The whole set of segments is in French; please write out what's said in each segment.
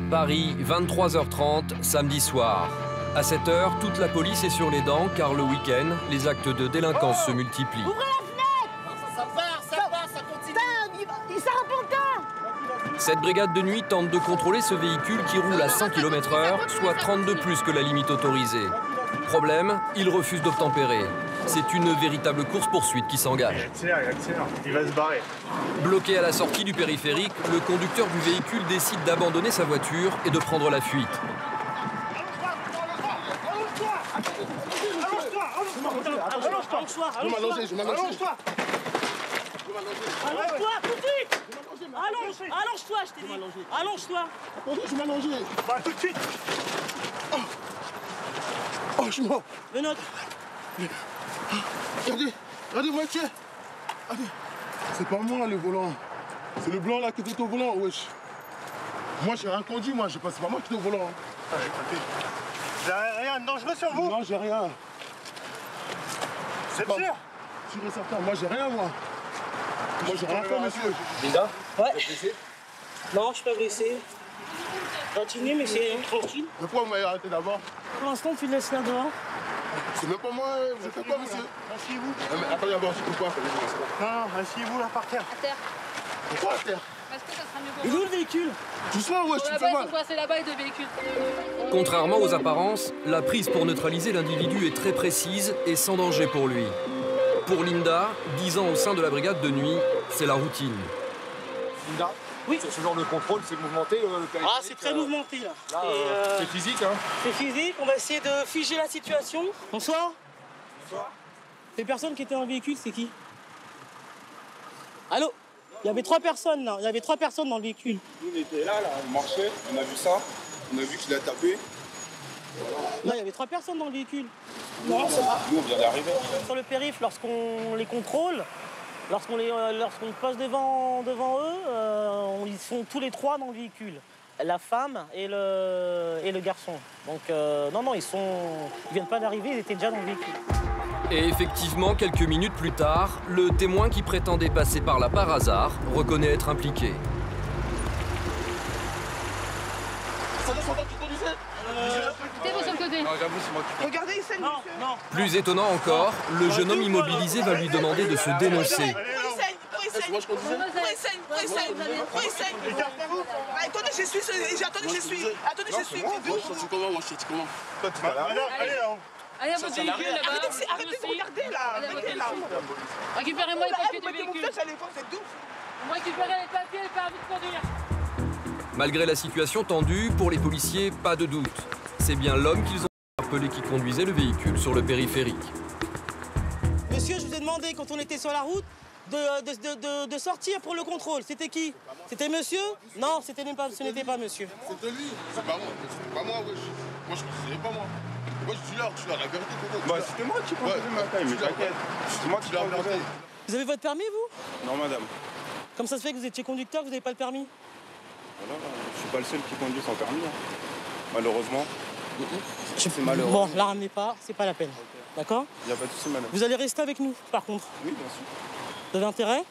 Paris, 23h30, samedi soir. À cette heure, toute la police est sur les dents car le week-end, les actes de délinquance se multiplient. Ouvrez la fenêtre! Ça continue. Il s'arrête pas. Cette brigade de nuit tente de contrôler ce véhicule qui roule à 100 km/h, soit 32 plus que la limite autorisée. Problème, il refuse d'obtempérer. C'est une véritable course-poursuite qui s'engage. Il accélère, il va se barrer. Bloqué à la sortie du périphérique, le conducteur du véhicule décide d'abandonner sa voiture et de prendre la fuite. Je m'allonge-toi tout de suite. Allonge-toi, je t'ai dit. Allonge-toi. Attendez, je m'allonge. Bah, tout de suite. Oh, je suis mort. Le nôtre. Regardez, voiture. C'est pas moi le volant. C'est le blanc là qui était au volant, wesh. Moi j'ai rien conduit, moi, c'est pas moi qui étais au volant. Vous avez rien de dangereux sur vous? Non, j'ai rien. C'est sûr? Sûr et certain, moi j'ai rien, moi. Moi j'ai rien fait, monsieur. Linda, Ouais. Non, je suis pas blessé. Continue, mais c'est tranquille. Mais pourquoi vous m'avez arrêté d'abord? Pour l'instant, tu laisses là dehors. C'est même pas moi, vous êtes quoi, monsieur? Asseyez-vous. Mais attendez d'abord, je peux pas. Non, asseyez-vous là par terre. À terre. Pourquoi à terre? Parce que ça sera mieux pour Il est moi. où le véhicule? Doucement, wesh, tu me Là-bas, fais ils mal. sont coincés là-bas, et deux véhicules. contrairement aux apparences, la prise pour neutraliser l'individu est très précise et sans danger pour lui. Pour Linda, 10 ans au sein de la brigade de nuit, c'est la routine. Linda, Oui. ce genre de contrôle, c'est mouvementé le périphérique. Ah, c'est très mouvementé là. Là, Et, c'est physique, hein. c'est physique, on va essayer de figer la situation. Bonsoir. Bonsoir. Les personnes qui étaient dans le véhicule, c'est qui? Allô? Il y avait 3 personnes là, il y avait 3 personnes dans le véhicule. Nous, on était là, on marchait, on a vu ça, on a vu qu'il a tapé. Non, il y avait 3 personnes dans le véhicule. Non, c'est pas. Nous, on vient d'arriver. Sur le périph', lorsqu'on les contrôle, lorsqu'on passe devant eux, ils sont tous les 3 dans le véhicule. La femme et le garçon. Donc non, ils viennent pas d'arriver, ils étaient déjà dans le véhicule. Et effectivement, quelques minutes plus tard, le témoin qui prétendait passer par là par hasard reconnaît être impliqué. Ça descend pas, tu conduisais? Mettez-vous sur le côté. Non, j'avoue, c'est moi qui Regardez, il saigne, non. Plus étonnant encore, le jeune homme immobilisé va lui demander de se dénoncer. Moi je conduisais? Pourquoi il saigne? Écartez-vous. Attendez, je suis. Moi je suis comment? Moi je suis comment? Toi, tu vas là. Allez, Allez, à votre véhicule là-bas. Arrêtez de regarder là. Récupérez-moi les papiers du véhicule. Récupérez les papiers et permis de conduire. Malgré la situation tendue, pour les policiers, pas de doute. C'est bien l'homme qu'ils ont appelé qui conduisait le véhicule sur le périphérique. Monsieur, je vous ai demandé quand on était sur la route de sortir pour le contrôle. C'était qui? C'était monsieur? Non, ce n'était pas monsieur. C'était lui, c'est pas moi. C'est pas moi, wesh. Moi je conduisais pas moi. Moi je suis là, la vérité, Coco. Bah, c'était moi qui conduisais ma taille, mais t'inquiète. C'est moi qui l'ai regardé. Vous avez votre permis, vous? Non, madame. Comme ça se fait que vous étiez conducteur, vous n'avez pas le permis? Voilà, je suis pas le seul qui conduit sans permis, hein. Malheureusement. C'est malheureux. Bon, la ramenez pas, c'est pas la peine. D'accord? Il n'y a pas de souci, madame. Vous allez rester avec nous, par contre. Oui, bien sûr. Vous avez intérêt?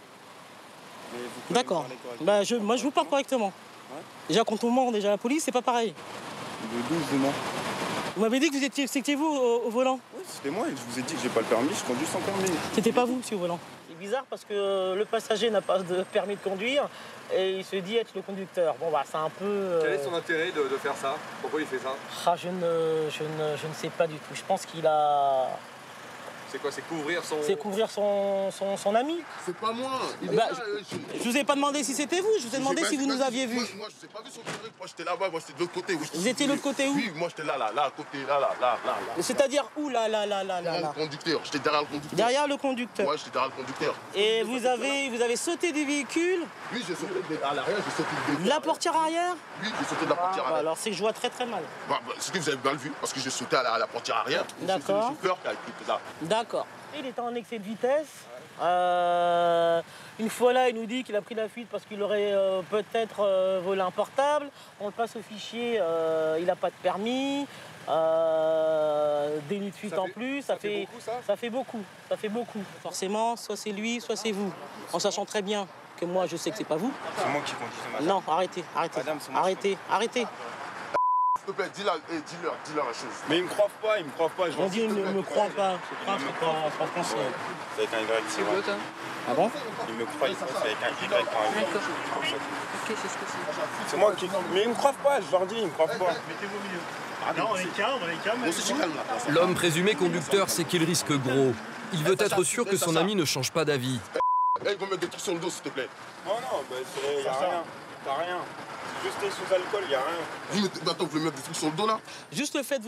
Mais vous pouvez D'accord. me parler correctement. Moi, je vous parle correctement. Ouais. Déjà, quand on ment, déjà la police, c'est pas pareil. De 12 de moi. Vous m'avez dit que c'était vous au volant. Oui, c'était moi et je vous ai dit que j'ai pas le permis, je conduis sans permis. C'était pas vous, monsieur, au volant. C'est bizarre parce que le passager n'a pas de permis de conduire et il se dit être le conducteur. Bon, bah, c'est un peu... Quel est son intérêt de faire ça? Pourquoi il fait ça? Ah, je ne sais pas du tout. Je pense qu'il a... C'est quoi? C'est couvrir son... C'est couvrir son ami. C'est pas moi. Il est Bah, là, je vous ai pas demandé si c'était vous, je vous ai demandé si vous nous aviez vus. Moi, je ne sais pas vu sur le truc. Moi, j'étais là-bas, moi, j'étais de l'autre côté. Oui, Vous étiez de l'autre côté où? Oui, moi, j'étais là, à côté, là. C'est-à-dire où, là? Derrière le conducteur. J'étais derrière le conducteur. Derrière le conducteur. Ouais, j'étais derrière le conducteur. Et vous avez sauté du véhicule, Oui, j'ai sauté à l'arrière, j'ai sauté du de véhicule. la portière arrière? Oui, j'ai sauté de la portière Bah, arrière. alors c'est que je vois très très mal. C'était que vous avez mal vu, parce que j'ai sauté à la portière arrière. D'accord. C'est le chauffeur qui a été là. D'accord. Il était en excès de vitesse. Une fois là, il nous dit qu'il a pris la fuite parce qu'il aurait peut-être volé un portable. On le passe au fichier, il n'a pas de permis. Délit de fuite en plus, ça fait beaucoup. Forcément, soit c'est lui, soit c'est vous. En sachant très bien que moi, je sais que c'est pas vous. C'est moi qui conduisais madame. Non, arrêtez, arrêtez. Madame, c'est moi Arrêtez. S'il te plaît, dis-leur la chose. Mais ils me croient pas, je On dit, ne me crois pas. Je crois que c'est pas français. C'est avec un Y. C'est quoi, toi? Ah bon? Ils me croient, c'est avec un Y, pas un Y. D'accord. Ok, c'est ce que c'est. C'est moi qui... Mais ils me croient pas, je leur dis, ils me croient pas. Mettez-vous au milieu. Non, on est calme, Moi aussi, je suis calme là. L'homme présumé conducteur sait qu'il risque gros. Il veut être sûr que son ami ne change pas d'avis. Eh, ils vont mettre des trucs sur le dos, s'il te plaît. Non, bah, y a rien. T'as rien. Juste t'es sous alcool, y a rien. Attends, vous voulez mettre des trucs sur le dos là? Juste le fait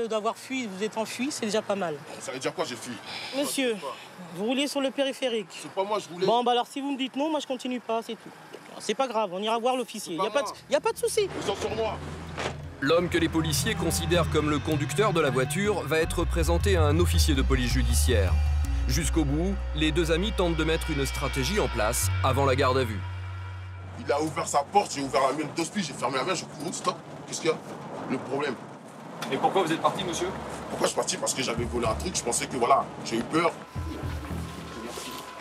d'avoir fui, vous êtes enfui, c'est déjà pas mal. Ça veut dire quoi, j'ai fui? Monsieur, vous roulez sur le périphérique. C'est pas moi, je voulais. Bon, bah alors si vous me dites non, moi je continue pas, c'est tout. C'est pas grave, on ira voir l'officier. Y a pas de souci. Ils sont sur moi. L'homme que les policiers considèrent comme le conducteur de la voiture va être présenté à un officier de police judiciaire. Jusqu'au bout, les deux amis tentent de mettre une stratégie en place avant la garde à vue. Il a ouvert sa porte, j'ai ouvert la mienne d'hospice, j'ai fermé la mienne, j'ai couru, stop. Qu'est-ce qu'il y a? Le problème. Et pourquoi vous êtes parti, monsieur? Pourquoi je suis parti? Parce que j'avais volé un truc, je pensais que voilà, j'ai eu peur.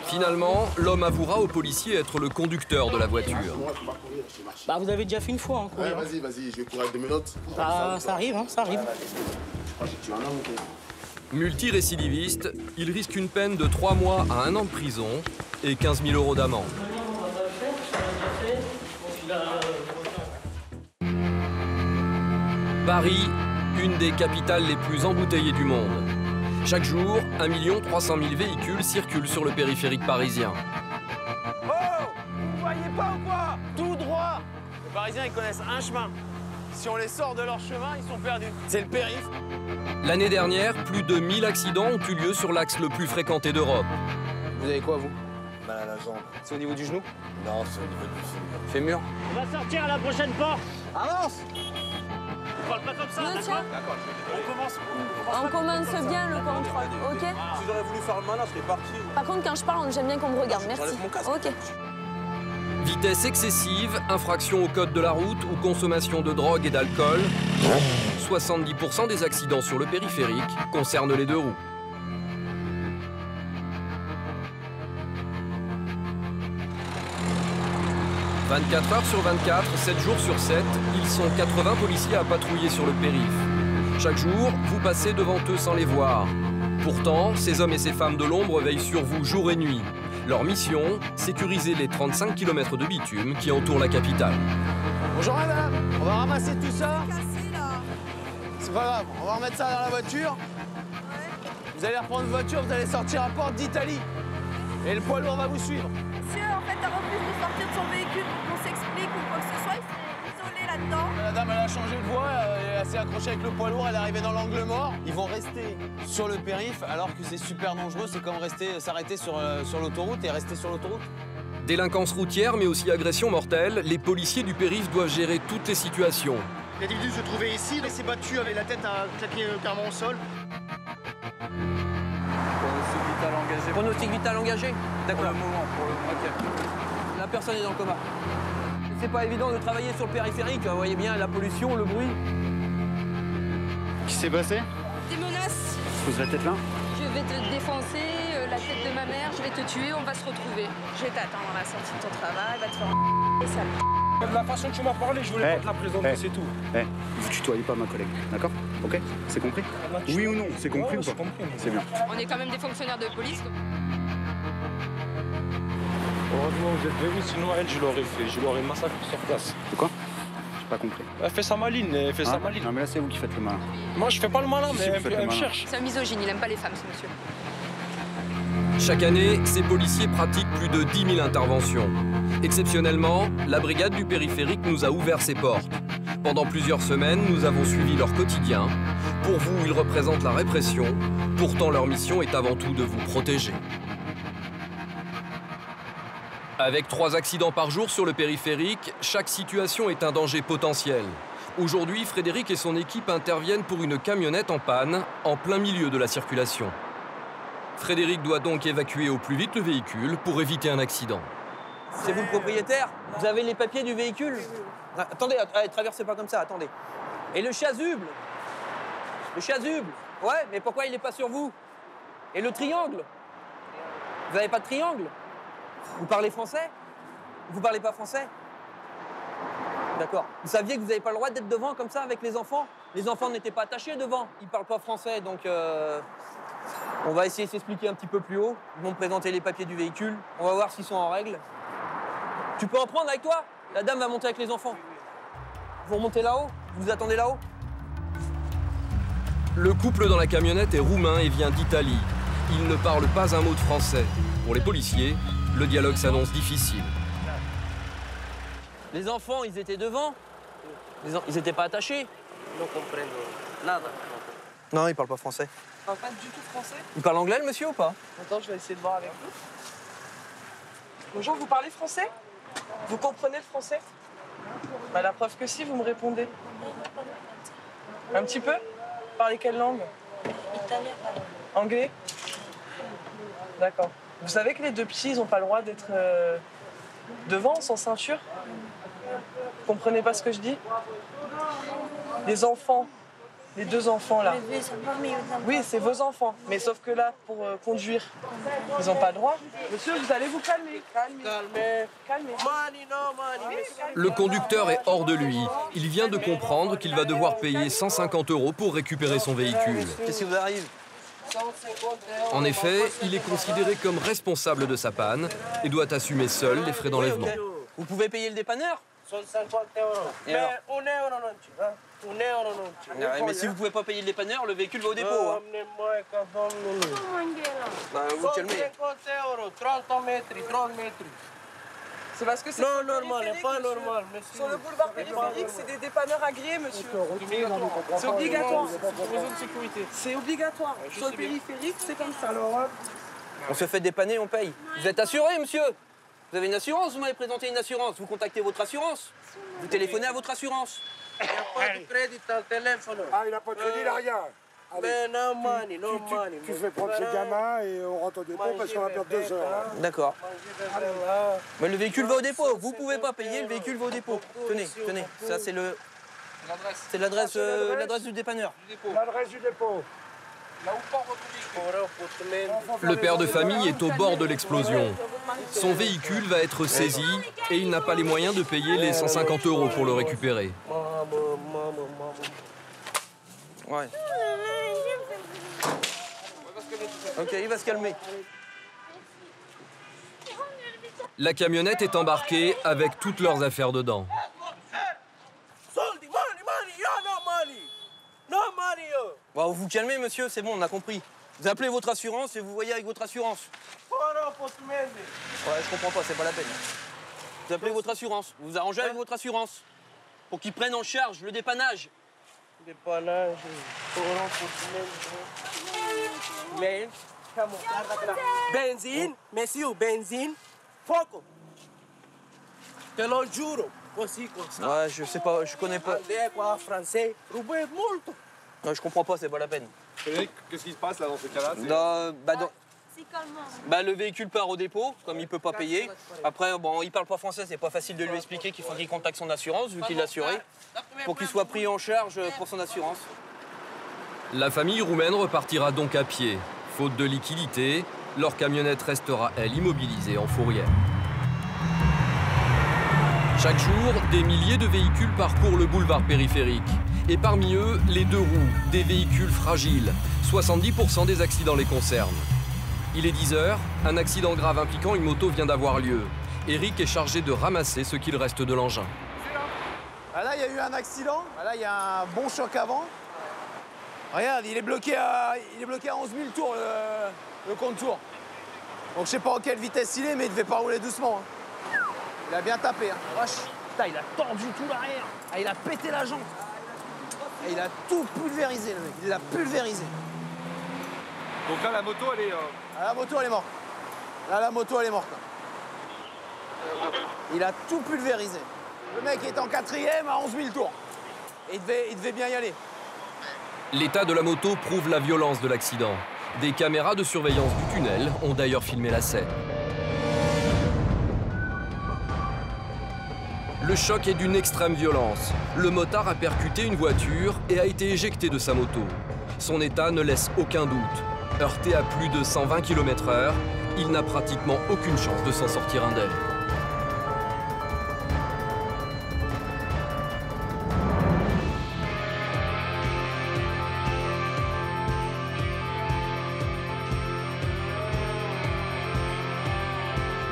Finalement, l'homme avouera aux policiers être le conducteur de la voiture. Bah vous avez déjà fait une fois, hein, Ouais, courir. vas-y, je vais courir avec 2 minutes. Ça arrive, hein, ça arrive. Multirécidiviste, il risque une peine de 3 mois à 1 an de prison et 15 000 € d'amende. Paris, une des capitales les plus embouteillées du monde. Chaque jour, 1 300 000 véhicules circulent sur le périphérique parisien. Oh! Vous voyez pas ou quoi? Tout droit! Les Parisiens, ils connaissent un chemin. Si on les sort de leur chemin, ils sont perdus. C'est le périph'. L'année dernière, plus de 1000 accidents ont eu lieu sur l'axe le plus fréquenté d'Europe. Vous avez quoi, vous? Mal à la jambe. C'est au niveau du genou? Non, c'est au niveau du fémur. Fémur? On va sortir à la prochaine porte. Avance! On parle pas comme ça, Monsieur, D'accord, on commence. on commence bien le contrôle, ok? Si j'aurais voulu faire le malin, je serais parti. Par contre, quand je parle, j'aime bien qu'on me regarde, merci. J'enlève mon casque. Ok. Vitesse excessive, infraction au code de la route ou consommation de drogue et d'alcool. 70% des accidents sur le périphérique concernent les deux roues. « 24 heures sur 24, 7 jours sur 7, ils sont 80 policiers à patrouiller sur le périph'. Chaque jour, vous passez devant eux sans les voir. Pourtant, ces hommes et ces femmes de l'ombre veillent sur vous jour et nuit. Leur mission, sécuriser les 35 km de bitume qui entourent la capitale. Bonjour madame, on va ramasser tout ça. C'est pas grave, on va remettre ça dans la voiture. Vous allez reprendre votre voiture, vous allez sortir à Porte d'Italie. Et le poids lourd va vous suivre. Monsieur, en fait, elle refuse de sortir de son véhicule pour qu'on s'explique ou quoi que ce soit. Il s'est isolé là-dedans. La dame, elle a changé de voie, elle s'est accrochée avec le poids lourd, elle est arrivée dans l'angle mort. Ils vont rester sur le périph' alors que c'est super dangereux. C'est comme s'arrêter sur l'autoroute et rester sur l'autoroute. Délinquance routière, mais aussi agression mortelle, les policiers du périph' doivent gérer toutes les situations. L'individu se trouvait ici, il s'est battu avec la tête à claquer carrément au sol. Pronostic vital engagé. D'accord. Pour le moment, ok. La personne est dans le coma. C'est pas évident de travailler sur le périphérique, vous voyez bien la pollution, le bruit. Qu'est-ce qui s'est passé? Des menaces. Pose la tête là. Je vais te défoncer, la tête de ma mère, je vais te tuer, on va se retrouver. Je vais t'attendre à la sortie de ton travail, va te faire et sale. De la façon que tu m'as parlé, je voulais pas te la présenter, c'est tout. Vous tutoyez pas ma collègue, d'accord? Ok? C'est compris? Oui ou non? C'est compris ou pas? C'est bien. On est quand même des fonctionnaires de police. Heureusement, vous êtes venu, sinon elle, je l'aurais fait. Je l'aurais massacré sur place. C'est quoi? J'ai pas compris. Elle fait sa maline, elle fait sa Ah, maline. non mais là c'est vous qui faites le malin. Moi, je fais pas le malin, Si, mais vous elle, faites le elle me malin. cherche. C'est un misogyne, il aime pas les femmes, ce monsieur. Chaque année, ces policiers pratiquent plus de 10 000 interventions. Exceptionnellement, la brigade du périphérique nous a ouvert ses portes. Pendant plusieurs semaines, nous avons suivi leur quotidien. Pour vous, ils représentent la répression. Pourtant, leur mission est avant tout de vous protéger. Avec 3 accidents par jour sur le périphérique, chaque situation est un danger potentiel. Aujourd'hui, Frédéric et son équipe interviennent pour une camionnette en panne, en plein milieu de la circulation. Frédéric doit donc évacuer au plus vite le véhicule pour éviter un accident. C'est vous le propriétaire? Vous avez les papiers du véhicule? Ah, attendez, traversez pas comme ça, attendez. Et le chasuble? Le chasuble? Ouais, mais pourquoi il n'est pas sur vous? Et le triangle? Vous n'avez pas de triangle? Vous parlez français? Vous parlez pas français? D'accord. Vous saviez que vous n'avez pas le droit d'être devant comme ça avec les enfants? Les enfants n'étaient pas attachés devant. Ils parlent pas français, donc on va essayer de s'expliquer un petit peu plus haut. Ils vont me présenter les papiers du véhicule. On va voir s'ils sont en règle. Tu peux en prendre avec toi? La dame va monter avec les enfants. Vous remontez là-haut? Vous vous attendez là-haut? Le couple dans la camionnette est roumain et vient d'Italie. Il ne parle pas un mot de français. Pour les policiers, le dialogue s'annonce difficile. Les enfants, ils étaient devant. Ils n'étaient pas attachés. Non, ils parlent pas français. Ils parlent pas du tout français? Il parle anglais, le monsieur, ou pas? Attends, je vais essayer de voir avec vous. Bonjour, vous parlez français? Vous comprenez le français? Bah, la preuve que si, vous me répondez. Un petit peu? Vous parlez quelle langue? Italien. Anglais? D'accord. Vous savez que les deux petits, ils n'ont pas le droit d'être devant, sans ceinture? Vous comprenez pas ce que je dis? Les enfants, les deux enfants là. Oui, c'est vos enfants. Mais sauf que là, pour conduire, ils n'ont pas le droit. Monsieur, vous allez vous calmer. Calmez. Le conducteur est hors de lui. Il vient de comprendre qu'il va devoir payer 150 € pour récupérer son véhicule. Qu'est-ce qui vous arrive? En effet, il est considéré comme responsable de sa panne et doit assumer seul les frais d'enlèvement. Okay. Vous pouvez payer le dépanneur? 150 €. Et alors? €. Mais si vous pouvez pas payer le dépanneur, le véhicule va au dépôt. Hein. Bah, vous calmez. 150 €, 30 mètres, 30 mètres. C'est parce que c'est non, normal, pas normal. Monsieur. Sur le boulevard périphérique, c'est des dépanneurs agréés, monsieur. C'est obligatoire. C'est obligatoire. Sur le périphérique, c'est comme ça. On se fait dépanner, on paye. Vous êtes assuré, monsieur? Vous avez une assurance? Vous m'avez présenté une assurance. Vous contactez votre assurance. Vous téléphonez à votre assurance. Il n'y a pas de crédit dans le téléphone. Ah, il n'a pas de crédit, il n'a rien. Mais non money, no money. Tu fais prendre ces gamins et on rentre au dépôt parce qu'on va perdre 2 heures. D'accord. Mais le véhicule va au dépôt. Vous pouvez pas payer, le véhicule va au dépôt. Tenez. Ça, c'est le... C'est l'adresse du dépanneur. L'adresse du dépôt. Le père de famille est au bord de l'explosion. Son véhicule va être saisi et il n'a pas les moyens de payer les 150 € pour le récupérer. Ouais. Ok, il va se calmer. La camionnette est embarquée avec toutes leurs affaires dedans. Bon, vous vous calmez, monsieur, c'est bon, on a compris. Vous appelez votre assurance et vous voyez avec votre assurance. Ouais, je comprends pas, c'est pas la peine. Vous appelez votre assurance, vous vous arrangez avec votre assurance pour qu'ils prennent en charge le dépannage. Dépannage, mais, benzine, monsieur, benzine, foco. Te lo juro, così, così. Ouais, je sais pas, je connais pas. Français, roubé molto. Non, je comprends pas, c'est pas la peine. Frédéric, qu'est-ce qui se passe là dans ces cas-là? Le véhicule part au dépôt, comme il peut pas payer. Après, bon, il parle pas français, c'est pas facile de lui expliquer qu'il faut qu'il contacte son assurance, vu qu'il est assuré, pour qu'il soit pris en charge pour son assurance. La famille roumaine repartira donc à pied. Faute de liquidité, leur camionnette restera, elle, immobilisée en fourrière. Chaque jour, des milliers de véhicules parcourent le boulevard périphérique. Et parmi eux, les deux roues, des véhicules fragiles. 70% des accidents les concernent. Il est 10 h, un accident grave impliquant une moto vient d'avoir lieu. Eric est chargé de ramasser ce qu'il reste de l'engin. Ah là, il y a eu un accident. Ah là, il y a un bon choc avant. Regarde, il est bloqué à 11 000 tours, le contour. Donc je sais pas en quelle vitesse il est, mais il devait pas rouler doucement. Hein. Il a bien tapé. Hein. Wesh, putain, il a tordu tout l'arrière. Ah, il a pété la jambe. Et il a tout pulvérisé, le mec. Il l'a pulvérisé. Donc là, la moto, elle est... Ah, la moto, elle est morte. Là, la moto, elle est morte. Là. Il a tout pulvérisé. Le mec est en 4e à 11 000 tours. Et il devait bien y aller. L'état de la moto prouve la violence de l'accident. Des caméras de surveillance du tunnel ont d'ailleurs filmé la scène. Le choc est d'une extrême violence. Le motard a percuté une voiture et a été éjecté de sa moto. Son état ne laisse aucun doute. Heurté à plus de 120 km/h, il n'a pratiquement aucune chance de s'en sortir indemne.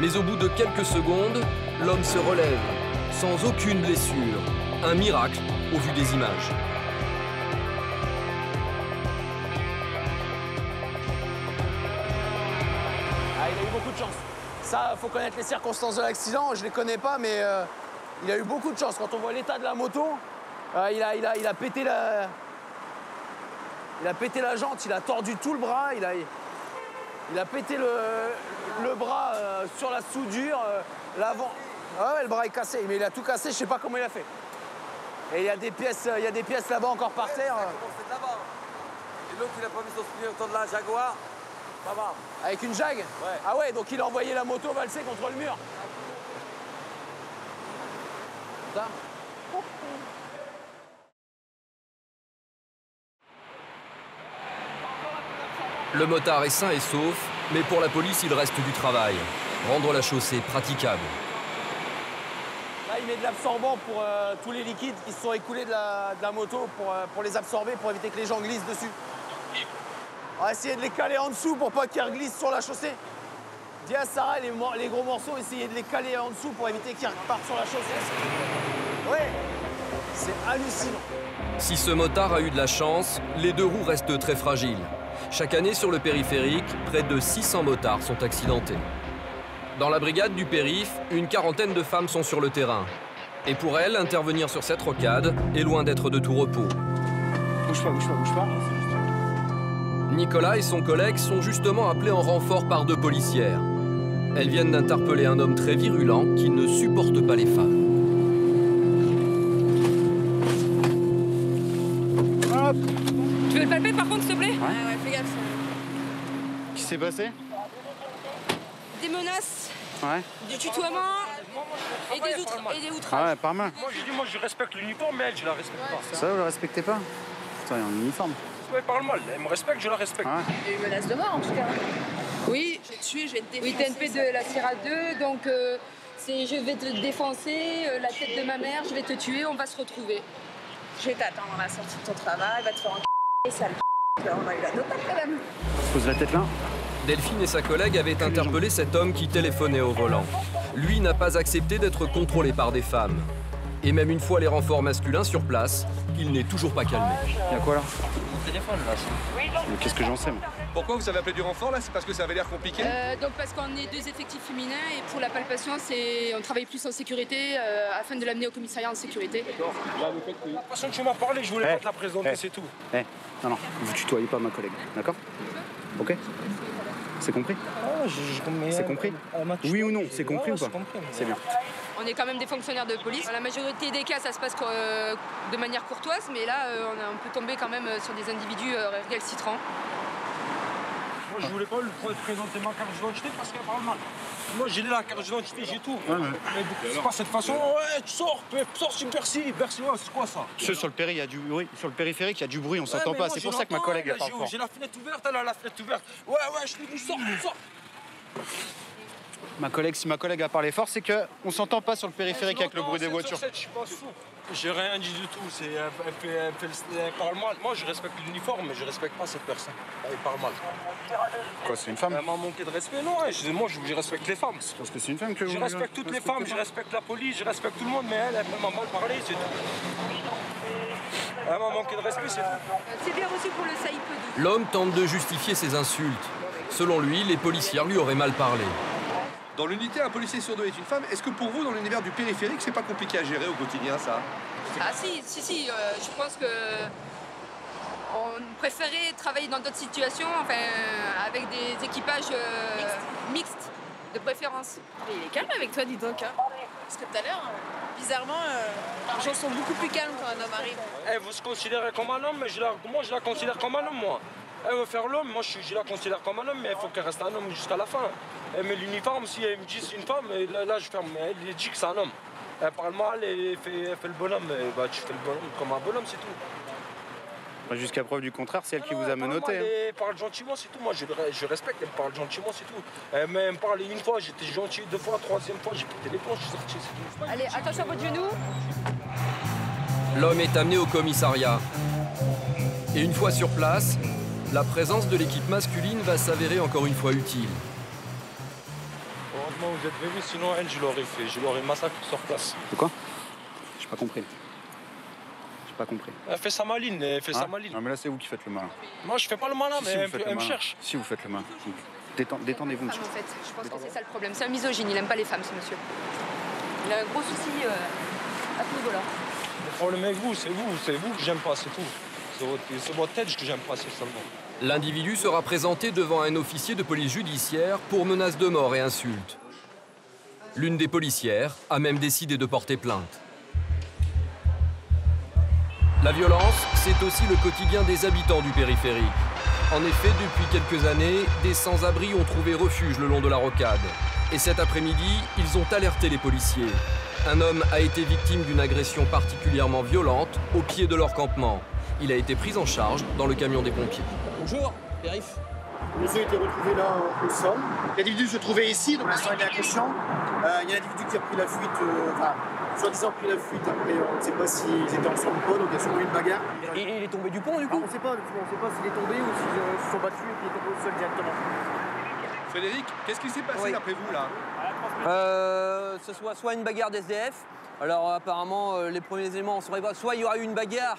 Mais au bout de quelques secondes, l'homme se relève, sans aucune blessure. Un miracle au vu des images. Ah, il a eu beaucoup de chance. Ça, faut connaître les circonstances de l'accident. Je les connais pas, mais il a eu beaucoup de chance. Quand on voit l'état de la moto, il a pété la... Il a pété la jante, il a tordu tout le bras, il a pété le bras sur la soudure, l'avant. Ah ouais, le bras est cassé, mais il a tout cassé, je sais pas comment il a fait. Et il y a des pièces là-bas encore par terre. C'est là-bas. Et l'autre, il a pas mis son spirit autour de la Jaguar. Ça va. Avec une Jag? Ouais. Ah ouais, donc il a envoyé la moto valser contre le mur. Ça. Le motard est sain et sauf, mais pour la police, il reste du travail. Rendre la chaussée praticable. Là, il met de l'absorbant pour tous les liquides qui se sont écoulés de la moto pour les absorber, pour éviter que les gens glissent dessus. On va essayer de les caler en dessous pour pas qu'ils glissent sur la chaussée. Dis à Sarah, les gros morceaux, essayez de les caler en dessous pour éviter qu'ils repartent sur la chaussée. Ouais, c'est hallucinant. Si ce motard a eu de la chance, les deux roues restent très fragiles. Chaque année sur le périphérique, près de 600 motards sont accidentés. Dans la brigade du périph', une quarantaine de femmes sont sur le terrain. Et pour elles, intervenir sur cette rocade est loin d'être de tout repos. Bouge pas, bouge pas, bouge pas. Nicolas et son collègue sont justement appelés en renfort par deux policières. Elles viennent d'interpeller un homme très virulent qui ne supporte pas les femmes. Hop. Tu veux le palper par contre, s'il te plaît? Ouais, fais gaffe. Qu'est-ce qui s'est passé? Des menaces, Ouais. du tutoiement et des outrages. Ah ouais, par main. Moi je respecte l'uniforme, mais elle, je la respecte pas. Ça, vous le respectez pas? Putain, il est en uniforme. Ouais, parle mal, elle me respecte, je la respecte. Ouais. Il y a eu menace de mort en tout cas. Oui, je vais te tuer, je vais te défoncer. Oui, TNP de la Sierra 2, donc c'est je vais te défoncer, la tête de ma mère, je vais te tuer, on va se retrouver. Je vais t'attendre à la sortie de ton travail, va te faire en sale. On a eu la totale quand même. Pose la tête là. Delphine et sa collègue avaient interpellé cet homme qui téléphonait au volant. Lui n'a pas accepté d'être contrôlé par des femmes. Et même une fois les renforts masculins sur place, il n'est toujours pas calmé. Il y a quoi là? Mon téléphone là. Mais qu'est-ce que j'en sais moi? Pourquoi vous avez appelé du renfort là? C'est parce que ça avait l'air compliqué? Donc parce qu'on est deux effectifs féminins et pour la palpation, on travaille plus en sécurité afin de l'amener au commissariat en sécurité. D'accord. De toute façon, tu m'as parlé, je voulais pas te la présenter, c'est tout. Non, non, vous tutoyez pas ma collègue, d'accord? Ok? C'est compris? C'est compris? Oui ou non? C'est compris ou pas? C'est bien. On est quand même des fonctionnaires de police. Dans la majorité des cas, ça se passe de manière courtoise, mais là, on peut tomber quand même sur des individus récalcitrants. Moi, je voulais pas lui présenter ma carte d'identité parce qu'elle parle mal. Moi, j'ai la carte d'identité, j'ai tout. Ouais, mais c'est pas cette façon. Ouais, tu sors sur Bercy. Bercy, ouais, c'est quoi ça? Sur le péri, il y a du bruit. Sur le périphérique, il y a du bruit, on s'entend pas. C'est pour ça que ma collègue parle fort. J'ai la fenêtre ouverte, elle a la fenêtre ouverte. Ouais, je te dis, sors. Ma collègue, si ma collègue a parlé fort, c'est qu'on s'entend pas sur le périphérique avec le bruit des voitures. Je suis pas sourd. J'ai rien dit du tout. Elle parle mal. Moi, je respecte l'uniforme, mais je respecte pas cette personne. Elle parle mal. Quoi, c'est une femme? Elle m'a manqué de respect. Non, moi, je respecte les femmes. Parce que c'est une femme que vous... Je respecte toutes les femmes, je respecte la police, je respecte tout le monde, mais elle m'a mal parlé, c'est tout. Elle m'a manqué de respect, c'est tout. C'est bien reçu pour le SAIP. L'homme tente de justifier ses insultes. Selon lui, les policières lui auraient mal parlé. Dans l'unité, un policier sur deux est une femme. Est-ce que pour vous, dans l'univers du périphérique, c'est pas compliqué à gérer au quotidien, ça? Ah si, je pense que on préférait travailler dans d'autres situations, avec des équipages mixtes, de préférence. Mais il est calme avec toi, dis donc. Hein. Parce que tout à l'heure, bizarrement, les gens sont beaucoup plus calmes quand un homme arrive. Vous se considérez comme un homme, mais moi, je la considère comme un homme, moi. Elle veut faire l'homme, moi je la considère comme un homme, mais il faut qu'elle reste un homme jusqu'à la fin. Elle met l'uniforme, si elle me dit c'est une femme, là je ferme, mais elle dit que c'est un homme. Elle parle mal, elle fait le bonhomme, tu fais le bonhomme comme un bonhomme, c'est tout. Jusqu'à preuve du contraire, c'est elle qui vous a menotté. Elle parle gentiment, c'est tout, moi je respecte, elle me parle gentiment, c'est tout. Elle me parle une fois, j'étais gentil, deux fois, troisième fois, j'ai pété les plombs, je suis sorti, c'est tout. Allez, attention à votre genou. L'homme est amené au commissariat. Et une fois sur place, la présence de l'équipe masculine va s'avérer encore une fois utile. heureusement vous êtes venus, sinon elle, je l'aurais fait. Je l'aurais massacré sur place. De quoi? J'ai pas compris. J'ai pas compris. Elle fait sa maline, elle fait sa maline. Non mais là c'est vous qui faites le malin. Moi je fais pas le malin, mais elle me cherche. Si vous faites le malin. Détendez-vous, monsieur. En fait, je pense que c'est ça le problème. C'est un misogyne, il aime pas les femmes, ce monsieur. Il a un gros souci à ce niveau-là. Le problème avec vous, c'est vous que j'aime pas, c'est tout. C'est votre tête que j'aime pas, c'est seulement. L'individu sera présenté devant un officier de police judiciaire pour menaces de mort et insultes. L'une des policières a même décidé de porter plainte. La violence, c'est aussi le quotidien des habitants du périphérique. En effet, depuis quelques années, des sans-abri ont trouvé refuge le long de la rocade. Et cet après-midi, ils ont alerté les policiers. Un homme a été victime d'une agression particulièrement violente au pied de leur campement. Il a été pris en charge dans le camion des pompiers. Bonjour, périph. Le monsieur a été retrouvé là au sol. L'individu se trouvait ici, donc l'instant il est inconscient. Il y a un individu qui a pris la fuite, soi-disant pris la fuite. Après, on ne sait pas s'ils étaient ensemble ou pas, donc il y a sûrement eu une bagarre. Et il est tombé du pont du coup? On ne sait pas s'il est tombé ou s'ils se sont battus et qu'il est tombé au sol directement. Frédéric, qu'est-ce qui s'est passé d'après vous là? Ce soit une bagarre d'SDF. Alors apparemment, les premiers éléments, on saurait pas. Soit il y aura eu une bagarre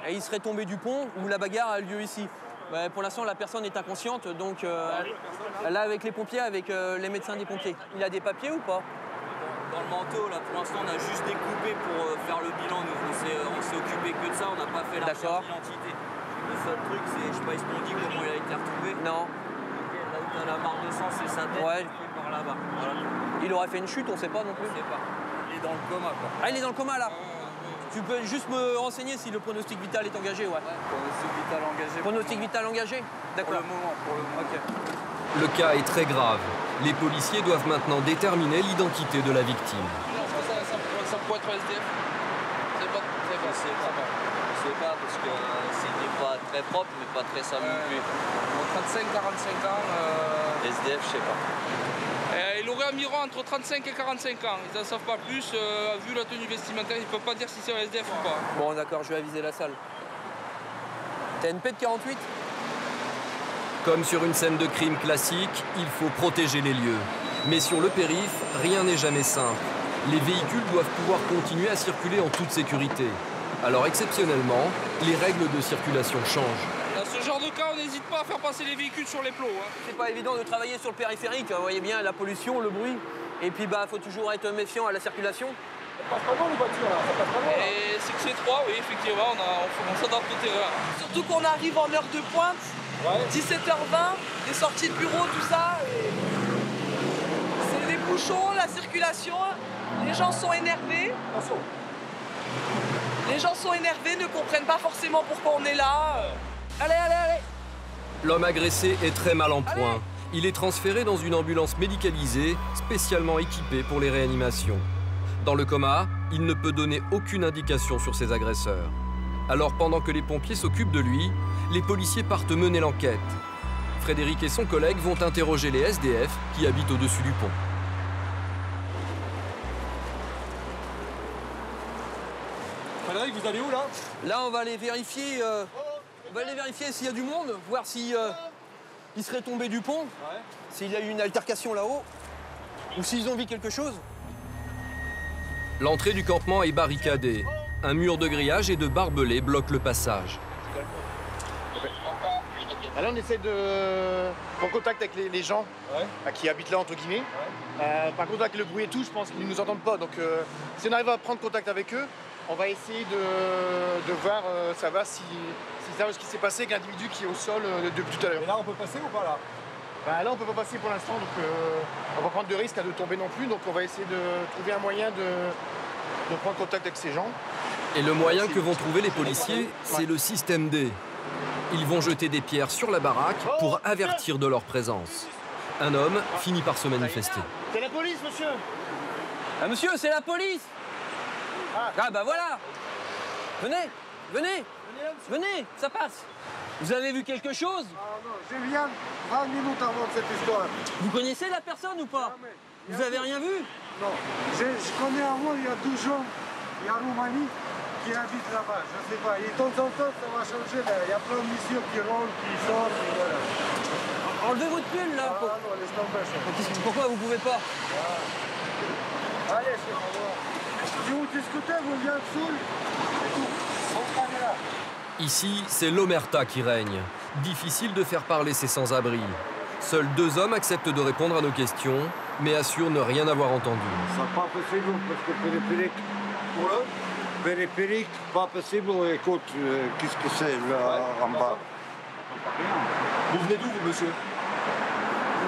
et il serait tombé du pont, ou la bagarre a lieu ici. Pour l'instant, la personne est inconsciente, donc elle est avec les pompiers, avec les médecins des pompiers. Il a des papiers ou pas? Dans le manteau, là, pour l'instant, on a juste découpé pour faire le bilan. Nous, on s'est occupé que de ça, on n'a pas fait la recherche d'identité. Le seul truc, c'est, je sais pas, ils se sont dit comment il a été retrouvé. Non. Là où t'as la marque de sang, c'est sa tête, ouais. Par là-bas. Voilà. Il aurait fait une chute, on sait pas non plus. On sait pas. Il est dans le coma, quoi. Ah, il est dans le coma, là? Tu peux juste me renseigner si le pronostic vital est engagé, ouais. Pronostic vital engagé. Pronostic vital engagé? D'accord. Pour le moment. Ok. Le cas est très grave. Les policiers doivent maintenant déterminer l'identité de la victime. Ça pourrait être SDF. C'est pas. On sait pas parce que c'était pas très propre, mais pas très sale non plus. 35-45 ans. SDF, je sais pas. Il aurait environ entre 35 et 45 ans. Ils n'en savent pas plus. Vu la tenue vestimentaire, ils ne peuvent pas dire si c'est un SDF ou pas. Bon, d'accord, je vais aviser la salle. TNP de 48? Comme sur une scène de crime classique, il faut protéger les lieux. Mais sur le périph', rien n'est jamais simple. Les véhicules doivent pouvoir continuer à circuler en toute sécurité. Alors exceptionnellement, les règles de circulation changent. Dans ce genre de cas, on n'hésite pas à faire passer les véhicules sur les plots. Hein. C'est pas évident de travailler sur le périphérique, vous voyez bien la pollution, le bruit. Et puis faut toujours être méfiant à la circulation. Ça passe pas loin les voitures là, ça passe pas loin. Et c'est que c'est 3, oui, effectivement, on s'adapte au terrain. Surtout qu'on arrive en heure de pointe, 17h20, des sorties de bureau, tout ça. C'est les bouchons, la circulation, les gens sont énervés. Les gens sont énervés, ne comprennent pas forcément pourquoi on est là. Allez, allez, allez! L'homme agressé est très mal en point. Il est transféré dans une ambulance médicalisée, spécialement équipée pour les réanimations. Dans le coma, il ne peut donner aucune indication sur ses agresseurs. Alors pendant que les pompiers s'occupent de lui, les policiers partent mener l'enquête. Frédéric et son collègue vont interroger les SDF qui habitent au-dessus du pont. Frédéric, vous allez où là? Là, on va aller vérifier, s'il y a du monde, voir si il serait tombé du pont, s'il y a eu une altercation là-haut, ou s'ils ont vu quelque chose. L'entrée du campement est barricadée. Un mur de grillage et de barbelés bloque le passage. Là, on essaie de prendre contact avec les gens qui habitent là, entre guillemets. Par contre, avec le bruit et tout, je pense qu'ils ne nous entendent pas. Donc, si on arrive à prendre contact avec eux, on va essayer de voir, savoir si savent ce qui s'est passé avec l'individu qui est au sol depuis tout à l'heure. Et là, on peut passer ou pas là? Là, on peut pas passer pour l'instant, donc on va prendre de risques à de tomber non plus. Donc, on va essayer de trouver un moyen de prendre contact avec ces gens. Et le moyen que vont trouver les policiers, c'est le système D. Ils vont jeter des pierres sur la baraque pour avertir de leur présence. Un homme finit par se manifester. C'est la police, monsieur! Ah, monsieur, c'est la police! Ah, bah voilà! Venez, venez! Venez, ça passe! Vous avez vu quelque chose? Non, je viens 20 minutes avant cette histoire. Vous connaissez la personne ou pas? Vous avez rien vu? Non, je connais avant, il y a 12 ans, il y a Roumanie. qui habite là-bas, je sais pas. Et de temps en temps, ça va changer. Il y a plein de missions qui rentrent, qui sortent, et voilà. Enlevez votre pull là. Ah non, laisse tomber ça. Pourquoi vous pouvez pas? Allez, c'est bon. Si vous discutez, vous venez dessous. C'est tout. On parle là. Ici, c'est l'omerta qui règne. Difficile de faire parler ces sans-abri. Seuls 2 hommes acceptent de répondre à nos questions, mais assurent ne rien avoir entendu. C'est pas possible parce que périphérique. Pour le Périphérique, pas possible. Écoute, qu'est-ce que c'est là en bas? Vous venez d'où, vous, monsieur?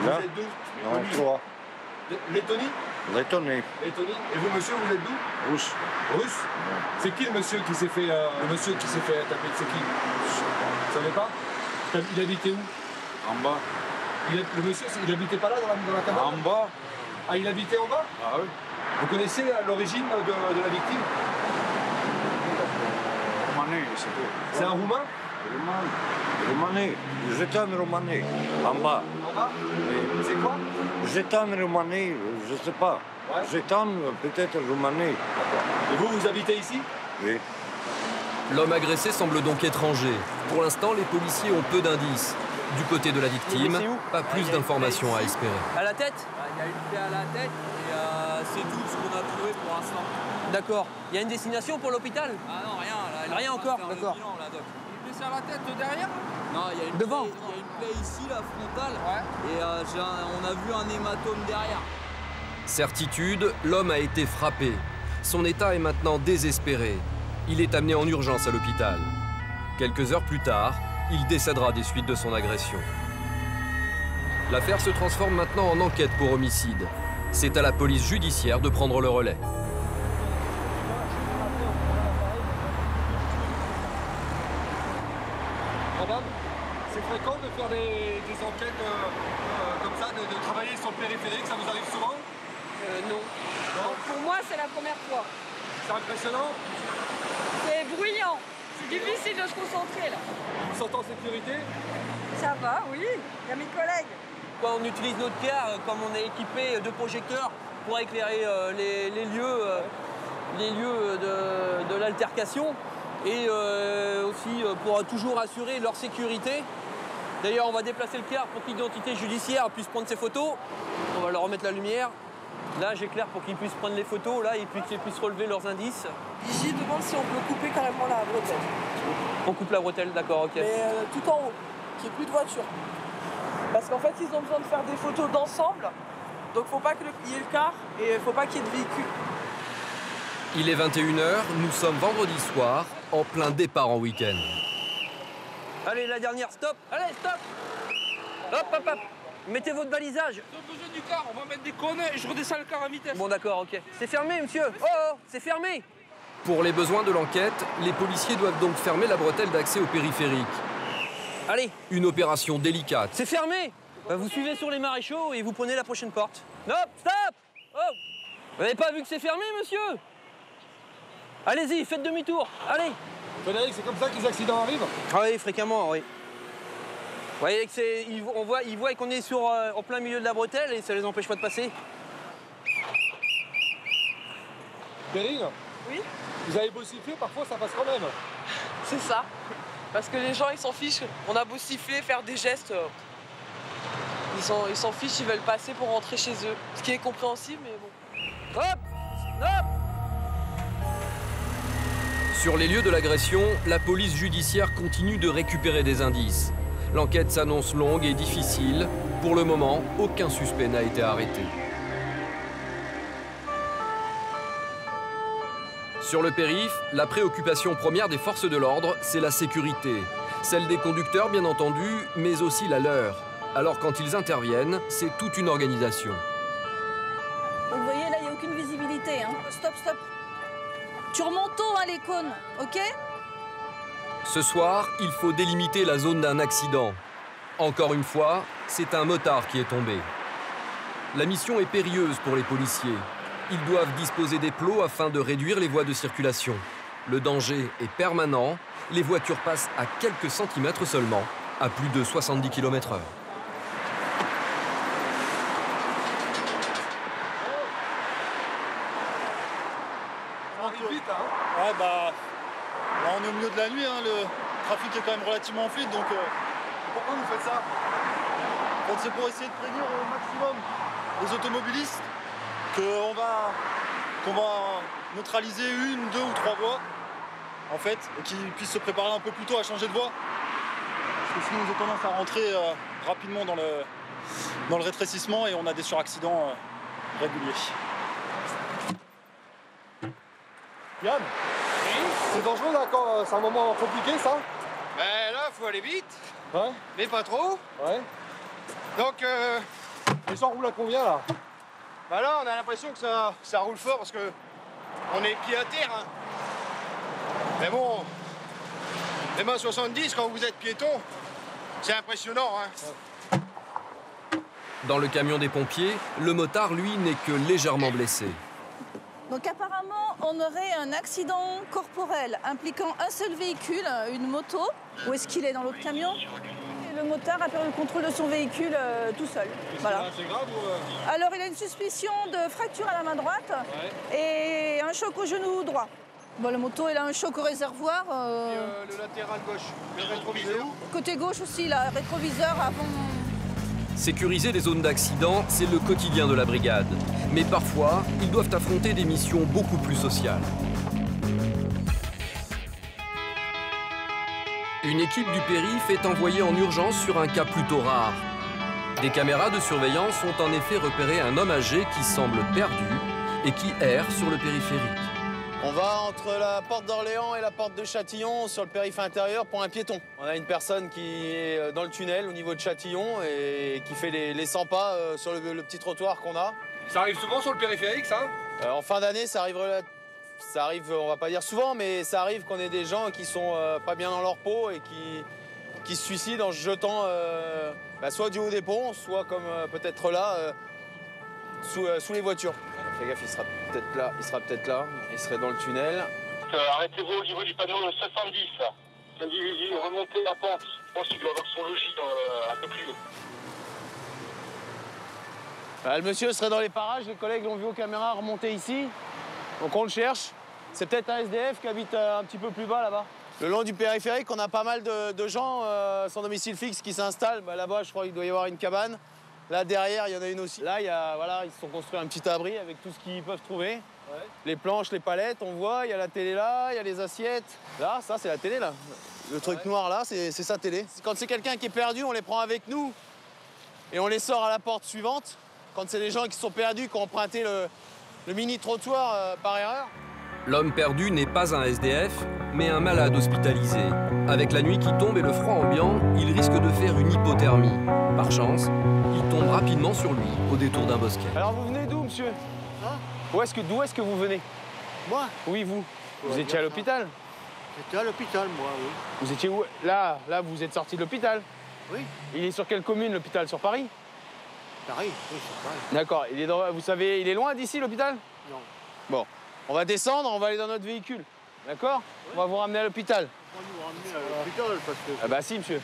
Là. Vous êtes d'où? En 3. Lettonie? Lettonie. Lettonie. Et vous, monsieur, vous êtes d'où? Russe. Russe? C'est qui le monsieur qui s'est fait taper? C'est qui? Vous savez pas? Il habitait où? En bas. Le monsieur, il habitait pas là dans la cabane? En bas. Ah, il habitait en bas? Ah oui. Vous connaissez l'origine de la victime? Romanais, c'est tout. C'est un Roumain? Romanais. J'étais en Romanais. En bas. En bas? C'est quoi? J'étais en Romanais, je sais pas. Ouais. J'étais peut-être Romanais. Et vous habitez ici? Oui. L'homme agressé semble donc étranger. Pour l'instant, les policiers ont peu d'indices. Du côté de la victime, pas plus d'informations à espérer. À la tête? Il y a une plaie à la tête et c'est tout ce qu'on a trouvé pour l'instant. D'accord. Il y a une destination pour l'hôpital? Ah non, rien. Là, Rien encore, d'accord. Il est blessé à la tête derrière? Non, il y a une Devant. plaie, il y a une plaie ici, la frontale. Ouais. Et on a vu un hématome derrière. Certitude, l'homme a été frappé. Son état est maintenant désespéré. Il est amené en urgence à l'hôpital. Quelques heures plus tard, il décédera des suites de son agression. L'affaire se transforme maintenant en enquête pour homicide. C'est à la police judiciaire de prendre le relais. Madame, c'est fréquent de faire des enquêtes comme ça, de travailler sur le périphérique, ça vous arrive souvent? Non. Pour moi, c'est la première fois. C'est impressionnant? C'est bruyant. C'est difficile de se concentrer là. Vous vous sentez en sécurité? Ça va, oui. Il y a mes collègues. Quand on utilise notre car, comme on est équipé de projecteurs pour éclairer les lieux de l'altercation et aussi pour toujours assurer leur sécurité. D'ailleurs, on va déplacer le car pour que l'identité judiciaire puisse prendre ses photos. On va leur remettre la lumière. Là, j'éclaire pour qu'ils puissent prendre les photos là, et puis qu'ils puissent relever leurs indices. J'y demande si on peut couper carrément la bretelle. On coupe la bretelle, d'accord, ok. Mais tout en haut, qu'il n'y ait plus de voiture. Parce qu'en fait, ils ont besoin de faire des photos d'ensemble. Donc, faut pas qu'il y ait le car et faut pas qu'il y ait de véhicule. Il est 21h, nous sommes vendredi soir, en plein départ en week-end. Allez, la dernière, stop. Allez, stop. Hop, hop, hop. Mettez votre balisage. J'ai besoin du car, on va mettre des cônes et je redescends le car à vitesse. Bon, d'accord, ok. C'est fermé, monsieur. Oh, c'est fermé. Pour les besoins de l'enquête, les policiers doivent donc fermer la bretelle d'accès au périphérique. Allez. Une opération délicate. C'est fermé. Vous suivez sur les maréchaux et vous prenez la prochaine porte. Non, stop. Oh. Vous n'avez pas vu que c'est fermé, monsieur? Allez-y, faites demi-tour. Allez. Frédéric, c'est comme ça que les accidents arrivent? Ah oui, fréquemment, oui. Vous voyez que c'est, ils voient qu'on est en plein milieu de la bretelle et ça les empêche pas de passer. Perrine? Oui? Vous avez beau siffler, parfois ça passe quand même. C'est ça. Parce que les gens, ils s'en fichent. On a beau siffler, faire des gestes, ils s'en fichent, ils veulent passer pour rentrer chez eux. Ce qui est compréhensible, mais bon. Hop! Hop! Sur les lieux de l'agression, la police judiciaire continue de récupérer des indices. L'enquête s'annonce longue et difficile. Pour le moment, aucun suspect n'a été arrêté. Sur le périph', la préoccupation première des forces de l'ordre, c'est la sécurité. Celle des conducteurs, bien entendu, mais aussi la leur. Alors quand ils interviennent, c'est toute une organisation. Vous voyez, là, il n'y a aucune visibilité. Hein. Stop, stop. Tu remontes haut, hein, les cônes, ok? Ce soir, il faut délimiter la zone d'un accident. Encore une fois, c'est un motard qui est tombé. La mission est périlleuse pour les policiers. Ils doivent disposer des plots afin de réduire les voies de circulation. Le danger est permanent. Les voitures passent à quelques centimètres seulement, à plus de 70 km/h. Ça arrive vite, hein? Ouais, bah, on est au milieu de la nuit, hein, le trafic est quand même relativement fluide, donc pourquoi vous faites ça? C'est pour essayer de prévenir au maximum les automobilistes qu'on va neutraliser 1, 2 ou 3 voies, en fait, et qu'ils puissent se préparer un peu plus tôt à changer de voie. Parce que sinon, ils ont tendance à rentrer rapidement dans le rétrécissement et on a des suraccidents réguliers. Yann, c'est dangereux là quand c'est un moment compliqué ça? Ben là, faut aller vite. Ouais. Mais pas trop. Ouais. Donc, les gens roulent à combien là? Bah là, on a l'impression que ça roule fort parce que on est pied à terre. Hein. Mais bon, même à 70, quand vous êtes piéton, c'est impressionnant. Hein. Dans le camion des pompiers, le motard, lui, n'est que légèrement blessé. Donc apparemment, on aurait un accident corporel impliquant un seul véhicule, une moto. Où est-ce qu'il est dans l'autre camion? Et le motard a perdu le contrôle de son véhicule tout seul. Voilà. C'est grave ou Alors il a une suspicion de fracture à la main droite et un choc au genou droit. Bon, le moto, il a un choc au réservoir. Et le latéral gauche, le rétroviseur. Côté gauche aussi, là, rétroviseur avant. Sécuriser les zones d'accident, c'est le quotidien de la brigade. Mais parfois, ils doivent affronter des missions beaucoup plus sociales. Une équipe du périph' est envoyée en urgence sur un cas plutôt rare. Des caméras de surveillance ont en effet repéré un homme âgé qui semble perdu et qui erre sur le périphérique. On va entre la porte d'Orléans et la porte de Châtillon sur le périph' intérieur pour un piéton. On a une personne qui est dans le tunnel au niveau de Châtillon et qui fait les 100 pas sur le petit trottoir qu'on a. Ça arrive souvent sur le périphérique, ça? En fin d'année, ça arrive, on va pas dire souvent, mais ça arrive qu'on ait des gens qui sont pas bien dans leur peau et qui se suicident en se jetant soit du haut des ponts, soit comme peut-être là, sous les voitures. Fais gaffe, il sera peut-être là, il serait dans le tunnel. Arrêtez-vous au niveau du panneau 70. L'individu remonter la pente. Je pense qu'il doit avoir son logis un peu plus haut. Le monsieur serait dans les parages, les collègues l'ont vu aux caméras remonter ici. Donc on le cherche. C'est peut-être un SDF qui habite un petit peu plus bas là-bas. Le long du périphérique, on a pas mal de gens sans domicile fixe qui s'installent. Là-bas, je crois qu'il doit y avoir une cabane. Là, derrière, il y en a une aussi. Là, ils se sont construits un petit abri avec tout ce qu'ils peuvent trouver. Ouais. Les planches, les palettes, on voit. Il y a la télé là, il y a les assiettes. Là, ça, c'est la télé, là. Le truc noir, là, c'est sa télé. Quand c'est quelqu'un qui est perdu, on les prend avec nous et on les sort à la porte suivante. Quand c'est des gens qui sont perdus, qui ont emprunté le mini-trottoir par erreur. L'homme perdu n'est pas un SDF, mais un malade hospitalisé. Avec la nuit qui tombe et le froid ambiant, il risque de faire une hypothermie. Par chance, il tombe rapidement sur lui, au détour d'un bosquet. Alors vous venez d'où, monsieur? D'où est-ce que vous venez? Moi? Oui, vous. Vous étiez à l'hôpital? J'étais à l'hôpital, moi, oui. Vous étiez où? Là, vous êtes sorti de l'hôpital? Oui. Il est sur quelle commune, l'hôpital? Sur Paris? Paris, oui, sur Paris. D'accord. Vous savez, il est loin d'ici, l'hôpital? Non. Bon. On va descendre, on va aller dans notre véhicule. D'accord? Oui. On va vous ramener à l'hôpital. On va nous ramener à l'hôpital parce que... Ah bah si, monsieur.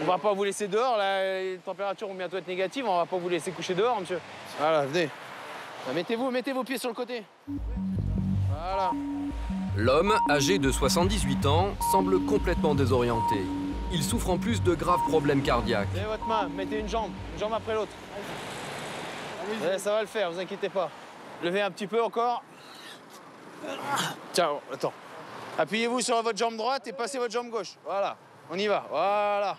On va pas vous laisser dehors, là, les températures vont bientôt être négatives, on va pas vous laisser coucher dehors, monsieur. Voilà, venez. Mettez vos pieds sur le côté. Voilà. L'homme, âgé de 78 ans, semble complètement désorienté. Il souffre en plus de graves problèmes cardiaques. Levez votre main, mettez une jambe après l'autre. Ça va le faire, vous inquiétez pas. Levez un petit peu encore. Tiens, attends. Appuyez-vous sur votre jambe droite et passez votre jambe gauche. Voilà, on y va. Voilà,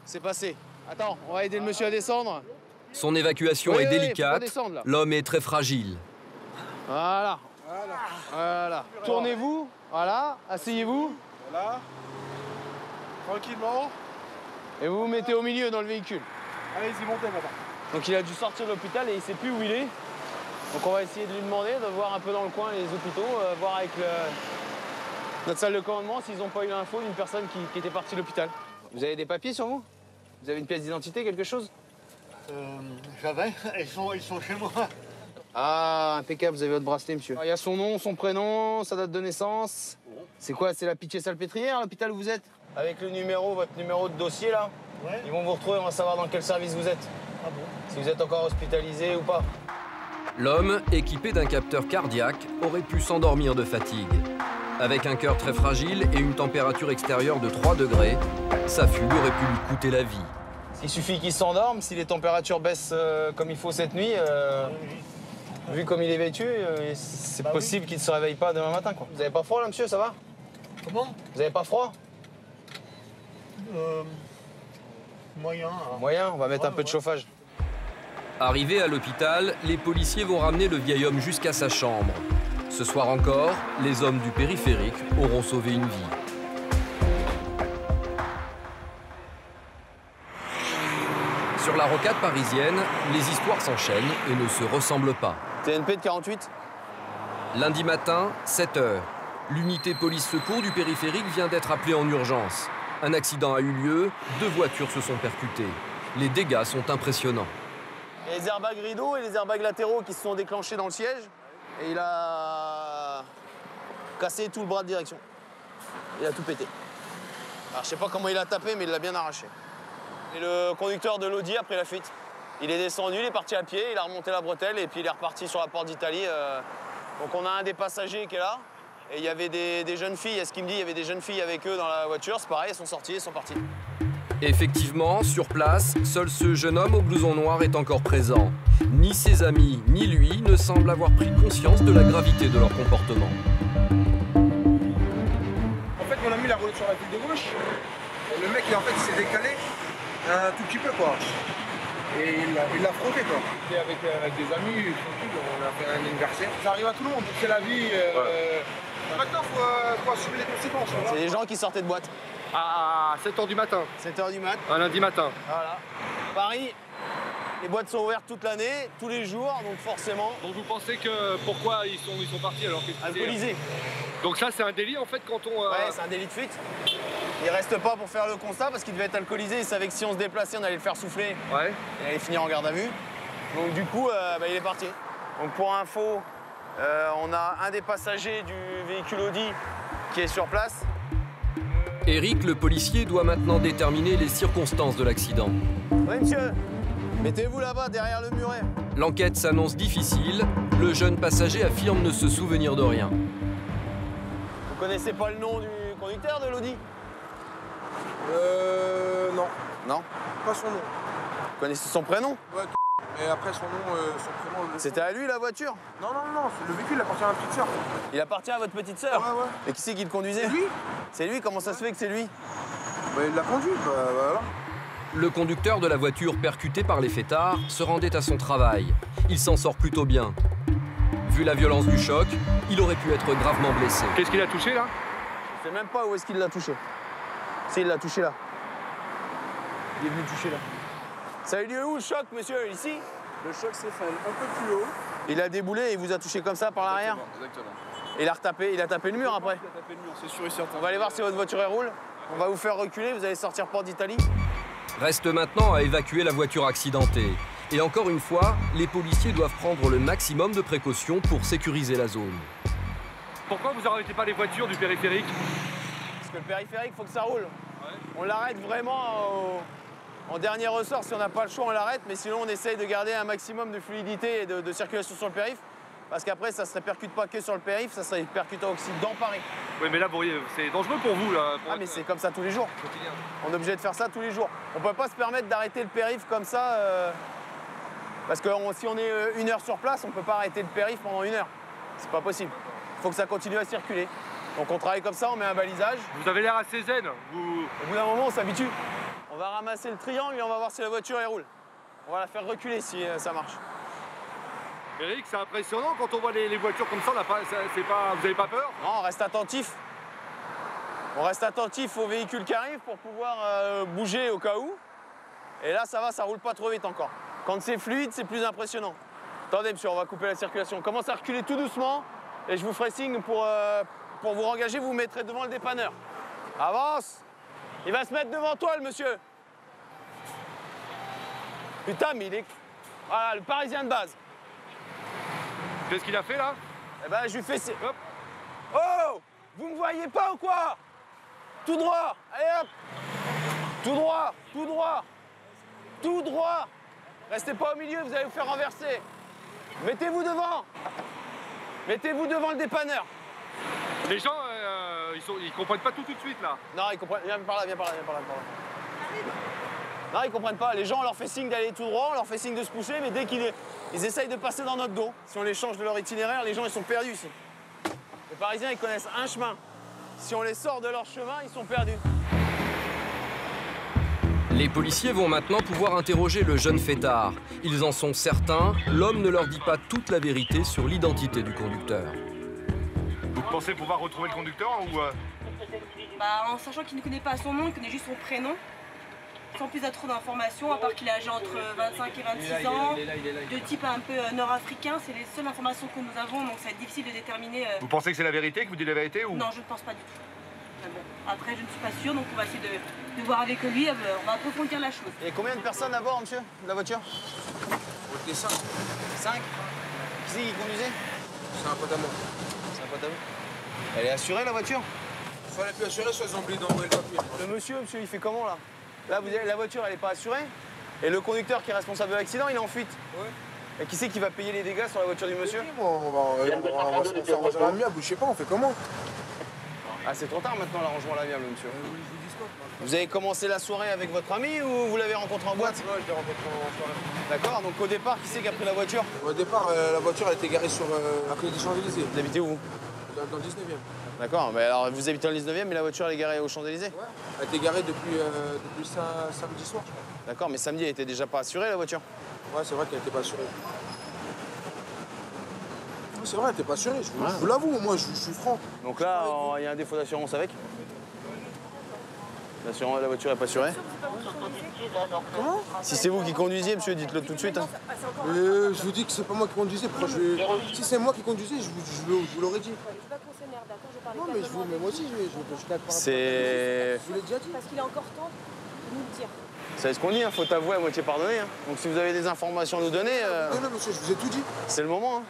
c'est passé. Attends, on va aider le monsieur à descendre. Son évacuation est délicate. L'homme est très fragile. Voilà. Tournez-vous. Voilà, asseyez-vous. Voilà. Tranquillement. Et vous vous mettez au milieu dans le véhicule. Allez-y, montez maintenant. Donc il a dû sortir de l'hôpital et il ne sait plus où il est. Donc on va essayer de lui demander de voir un peu dans le coin les hôpitaux, voir avec notre salle de commandement s'ils n'ont pas eu l'info d'une personne qui était partie de l'hôpital. Vous avez des papiers sur vous? Vous avez une pièce d'identité, quelque chose? J'avais, ils sont chez moi. Ah, impeccable, vous avez votre bracelet, monsieur. Il y a son nom, son prénom, sa date de naissance. C'est quoi, c'est la Pitié-Salpêtrière, l'hôpital où vous êtes? Avec le numéro, votre numéro de dossier, là. Ouais. Ils vont vous retrouver, on va savoir dans quel service vous êtes. Ah bon? Si vous êtes encore hospitalisé ou pas. L'homme, équipé d'un capteur cardiaque, aurait pu s'endormir de fatigue. Avec un cœur très fragile et une température extérieure de 3 degrés, sa fugue aurait pu lui coûter la vie. Il suffit qu'il s'endorme, si les températures baissent comme il faut cette nuit, vu comme il est vêtu, c'est possible qu'il ne se réveille pas demain matin, quoi. Vous avez pas froid là, monsieur, ça va? Comment? Vous avez pas froid? Moyen. Moyen, on va mettre un peu de chauffage. Arrivés à l'hôpital, les policiers vont ramener le vieil homme jusqu'à sa chambre. Ce soir encore, les hommes du périphérique auront sauvé une vie. Sur la rocade parisienne, les histoires s'enchaînent et ne se ressemblent pas. TNP de 48. Lundi matin, 7 h. L'unité police-secours du périphérique vient d'être appelée en urgence. Un accident a eu lieu, 2 voitures se sont percutées. Les dégâts sont impressionnants. Il y a les airbags rideaux et les airbags latéraux qui se sont déclenchés dans le siège. Et il a cassé tout le bras de direction. Il a tout pété. Alors je sais pas comment il a tapé, mais il l'a bien arraché. Et le conducteur de l'Audi a pris la fuite. Il est descendu, il est parti à pied, il a remonté la bretelle et puis il est reparti sur la porte d'Italie. Donc on a un des passagers qui est là. Et il y avait des jeunes filles, est-ce qu'il me dit, il y avait des jeunes filles avec eux dans la voiture. C'est pareil, elles sont sorties, elles sont parties. Effectivement, sur place, seul ce jeune homme au blouson noir est encore présent. Ni ses amis, ni lui ne semblent avoir pris conscience de la gravité de leur comportement. En fait, mon ami, il a roulé sur la file de gauche. Et le mec, en fait, il s'est décalé un tout petit peu, quoi. Et il l'a frotté, quoi. Et avec des amis, on a fait un anniversaire. Ça arrive à tout le monde, c'est la vie. Maintenant, il faut assumer les conséquences. C'est des gens qui sortaient de boîte. À 7 h du matin. 7 h du mat. Un lundi matin. Voilà. Paris, les boîtes sont ouvertes toute l'année, tous les jours, donc forcément. Donc vous pensez que pourquoi ils sont partis alors qu'ils étaient alcoolisés? Donc ça c'est un délit en fait quand on... Ouais, c'est un délit de fuite. Il reste pas pour faire le constat parce qu'il devait être alcoolisé, il savait que si on se déplaçait on allait le faire souffler. Ouais. Il allait finir en garde à vue. Donc du coup, il est parti. Donc pour info, on a un des passagers du véhicule Audi qui est sur place. Eric, le policier, doit maintenant déterminer les circonstances de l'accident. Oui, monsieur. Mettez-vous là-bas, derrière le muret. L'enquête s'annonce difficile. Le jeune passager affirme ne se souvenir de rien. Vous connaissez pas le nom du conducteur de l'Audi? Non. Non? Pas son nom. Vous connaissez son prénom? Ouais, et après son nom, son prénom... C'était à lui la voiture? Non, le véhicule appartient à ma petite sœur. Il appartient à votre petite sœur? Ouais. Et qui c'est qui le conduisait? C'est lui. C'est lui? Comment ça se fait que c'est lui? Bah, il l'a conduit, voilà. Le conducteur de la voiture percutée par les fêtards se rendait à son travail. Il s'en sort plutôt bien. Vu la violence du choc, il aurait pu être gravement blessé. Qu'est-ce qu'il a touché là? Je sais même pas où est-ce qu'il l'a touché. Si, il l'a touché là. Il est venu toucher là. Ça a eu lieu où le choc, monsieur? Ici? Le choc s'est fait un peu plus haut. Il a déboulé et il vous a touché comme ça par l'arrière? Exactement. Et il a tapé le mur après? Il a tapé le mur, c'est sûr et certain. On va aller voir si votre voiture elle roule. On va vous faire reculer, vous allez sortir porte d'Italie. Reste maintenant à évacuer la voiture accidentée. Et encore une fois, les policiers doivent prendre le maximum de précautions pour sécuriser la zone. Pourquoi vous n'arrêtez pas les voitures du périphérique? Parce que le périphérique, il faut que ça roule. Ouais. On l'arrête vraiment en dernier ressort. Si on n'a pas le choix, on l'arrête. Mais sinon, on essaye de garder un maximum de fluidité et de circulation sur le périph'. Parce qu'après, ça ne se répercute pas que sur le périph', ça se répercute aussi dans Paris. Oui, mais là, c'est dangereux pour vous, là. Mais c'est comme ça tous les jours. Quotidien. On est obligé de faire ça tous les jours. On ne peut pas se permettre d'arrêter le périph' comme ça. Parce que si on est 1 heure sur place, on ne peut pas arrêter le périph' pendant 1 heure. C'est pas possible. Il faut que ça continue à circuler. Donc on travaille comme ça, on met un balisage. Vous avez l'air assez zen. Au bout d'un moment, on s'habitue. On va ramasser le triangle et on va voir si la voiture elle roule. On va la faire reculer si ça marche. Eric, c'est impressionnant quand on voit les voitures comme ça, vous n'avez pas peur? Non, on reste attentif. On reste attentif aux véhicules qui arrivent pour pouvoir bouger au cas où. Et là, ça va, ça roule pas trop vite encore. Quand c'est fluide, c'est plus impressionnant. Attendez, monsieur, on va couper la circulation. On commence à reculer tout doucement et je vous ferai signe pour vous engager, vous vous mettrez devant le dépanneur. Avance! Il va se mettre devant toi, le monsieur. Putain, mais il est... Voilà, le Parisien de base. Qu'est-ce qu'il a fait, là? Eh ben, je lui fais... Hop. Oh! Vous me voyez pas ou quoi? Tout droit! Allez, hop! Tout droit! Tout droit! Tout droit! Restez pas au milieu, vous allez vous faire renverser. Mettez-vous devant! Mettez-vous devant le dépanneur. Les gens ils comprennent pas tout de suite là. Non, ils comprennent. Viens par là, viens par là, viens par là. Non, ils comprennent pas. Les gens, on leur fait signe d'aller tout droit, on leur fait signe de se pousser, mais dès qu'ils essayent de passer dans notre dos, si on les change de leur itinéraire, les gens, ils sont perdus ici. Les Parisiens, ils connaissent un chemin. Si on les sort de leur chemin, ils sont perdus. Les policiers vont maintenant pouvoir interroger le jeune fêtard. Ils en sont certains, l'homme ne leur dit pas toute la vérité sur l'identité du conducteur. Vous pensez pouvoir retrouver le conducteur ou Bah, en sachant qu'il ne connaît pas son nom, il connaît juste son prénom. Sans plus à trop d'informations, à part qu'il est âgé entre 25 et 26 ans, de type un peu nord-africain, c'est les seules informations que nous avons, donc ça va être difficile de déterminer... Vous pensez que c'est la vérité, que vous dites la vérité ou... Non, je ne pense pas du tout. Mais bon, après, je ne suis pas sûre, donc on va essayer de voir avec lui, on va approfondir la chose. Et combien de personnes à bord, monsieur, de la voiture? On était 5. 5? Qui c'est qui conduisait? C'est un pote à moi. C'est un pote à vous? Elle est assurée, la voiture? Soit elle est plus assurée, soit ils ont oublié d'envoyer le papier. Le monsieur, il fait comment, là? Là, vous avez, la voiture, elle n'est pas assurée. Et le conducteur qui est responsable de l'accident, il est en fuite. Ouais. Et qui c'est qui va payer les dégâts sur la voiture du monsieur? On va s'arranger à l'amiable, je sais pas, on fait comment? Ah, c'est trop tard maintenant, l'arrangement à l'amiable, monsieur. Vous avez commencé la soirée avec votre ami ou vous l'avez rencontré en boîte? Ouais, je l'ai rencontré en soirée. D'accord, donc au départ, qui c'est qui a pris la voiture? Au départ, la voiture, elle était garée sur la clé des Champs-Élysées. Vous habitez où? Dans le 19e. D'accord, mais alors vous habitez dans le 19e, mais la voiture elle est garée aux Champs-Élysées? Ouais. Elle était garée depuis samedi soir, je crois. D'accord, mais samedi, elle était déjà pas assurée, la voiture? Ouais, c'est vrai qu'elle était pas assurée. Oui, c'est vrai, elle était pas assurée, je vous l'avoue, moi, je suis franc. Donc là, il y a un défaut d'assurance avec? La voiture n'est pas assurée? Comment? Si c'est vous qui conduisiez, monsieur, dites-le tout de suite. Hein. Je vous dis que c'est pas moi qui conduisais. Pourquoi Si c'est moi qui conduisais, je vous l'aurais dit. Non, mais, mais moi aussi, je c'est... Je vous l'ai déjà dit. Parce qu'il est encore temps de nous le dire. Vous savez ce qu'on dit, hein, faut avouer à moitié pardonner. Hein. Donc si vous avez des informations à nous donner... Non, monsieur, je vous ai tout dit. C'est le moment. Hein.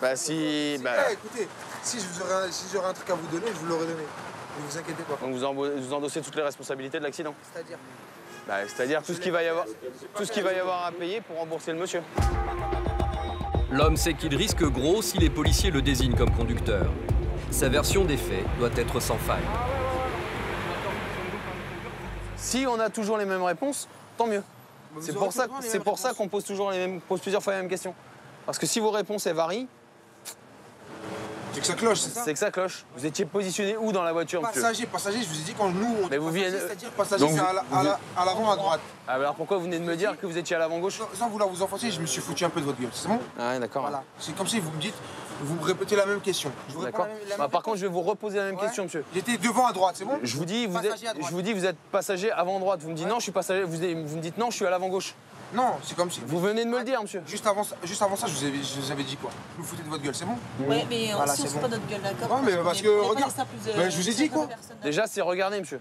Bah si... Écoutez, si j'aurais un truc à vous donner, je vous l'aurais donné. Ne vous inquiétez pas. Donc vous endossez toutes les responsabilités de l'accident? C'est-à-dire c'est-à-dire tout ce qu'il va y avoir à payer pour rembourser le monsieur. L'homme sait qu'il risque gros si les policiers le désignent comme conducteur. Sa version des faits doit être sans faille. Si on a toujours les mêmes réponses, tant mieux. C'est pour ça qu'on pose plusieurs fois les mêmes questions. Parce que si vos réponses elles varient, c'est que ça cloche, c'est ça? C'est que ça cloche. Vous étiez positionné où dans la voiture, monsieur? Passager, je vous ai dit quand nous, on est c'est-à-dire passager, c'est à l'avant, à droite. Ah, alors pourquoi vous venez de me dire que vous étiez à l'avant gauche? Sans vouloir vous enfoncer, je me suis foutu un peu de votre gueule, c'est bon? Ah ouais, d'accord. Voilà. C'est comme si vous me dites, vous me répétez la même question. D'accord. Par contre, je vais vous reposer la même question, monsieur. J'étais devant à droite, c'est bon? Je vous dis, vous êtes passager avant droite. Vous me dites non, je suis passager. Vous me dites non, je suis à l'avant gauche. Non, c'est comme si... Vous venez de me le dire, monsieur. Juste avant ça, je vous avais dit quoi? Vous vous foutez de votre gueule, c'est bon? Ouais, mais voilà, si on se fout pas de notre gueule, d'accord? Non, mais parce que, regarde, je vous ai dit quoi? Déjà, c'est regarder, monsieur.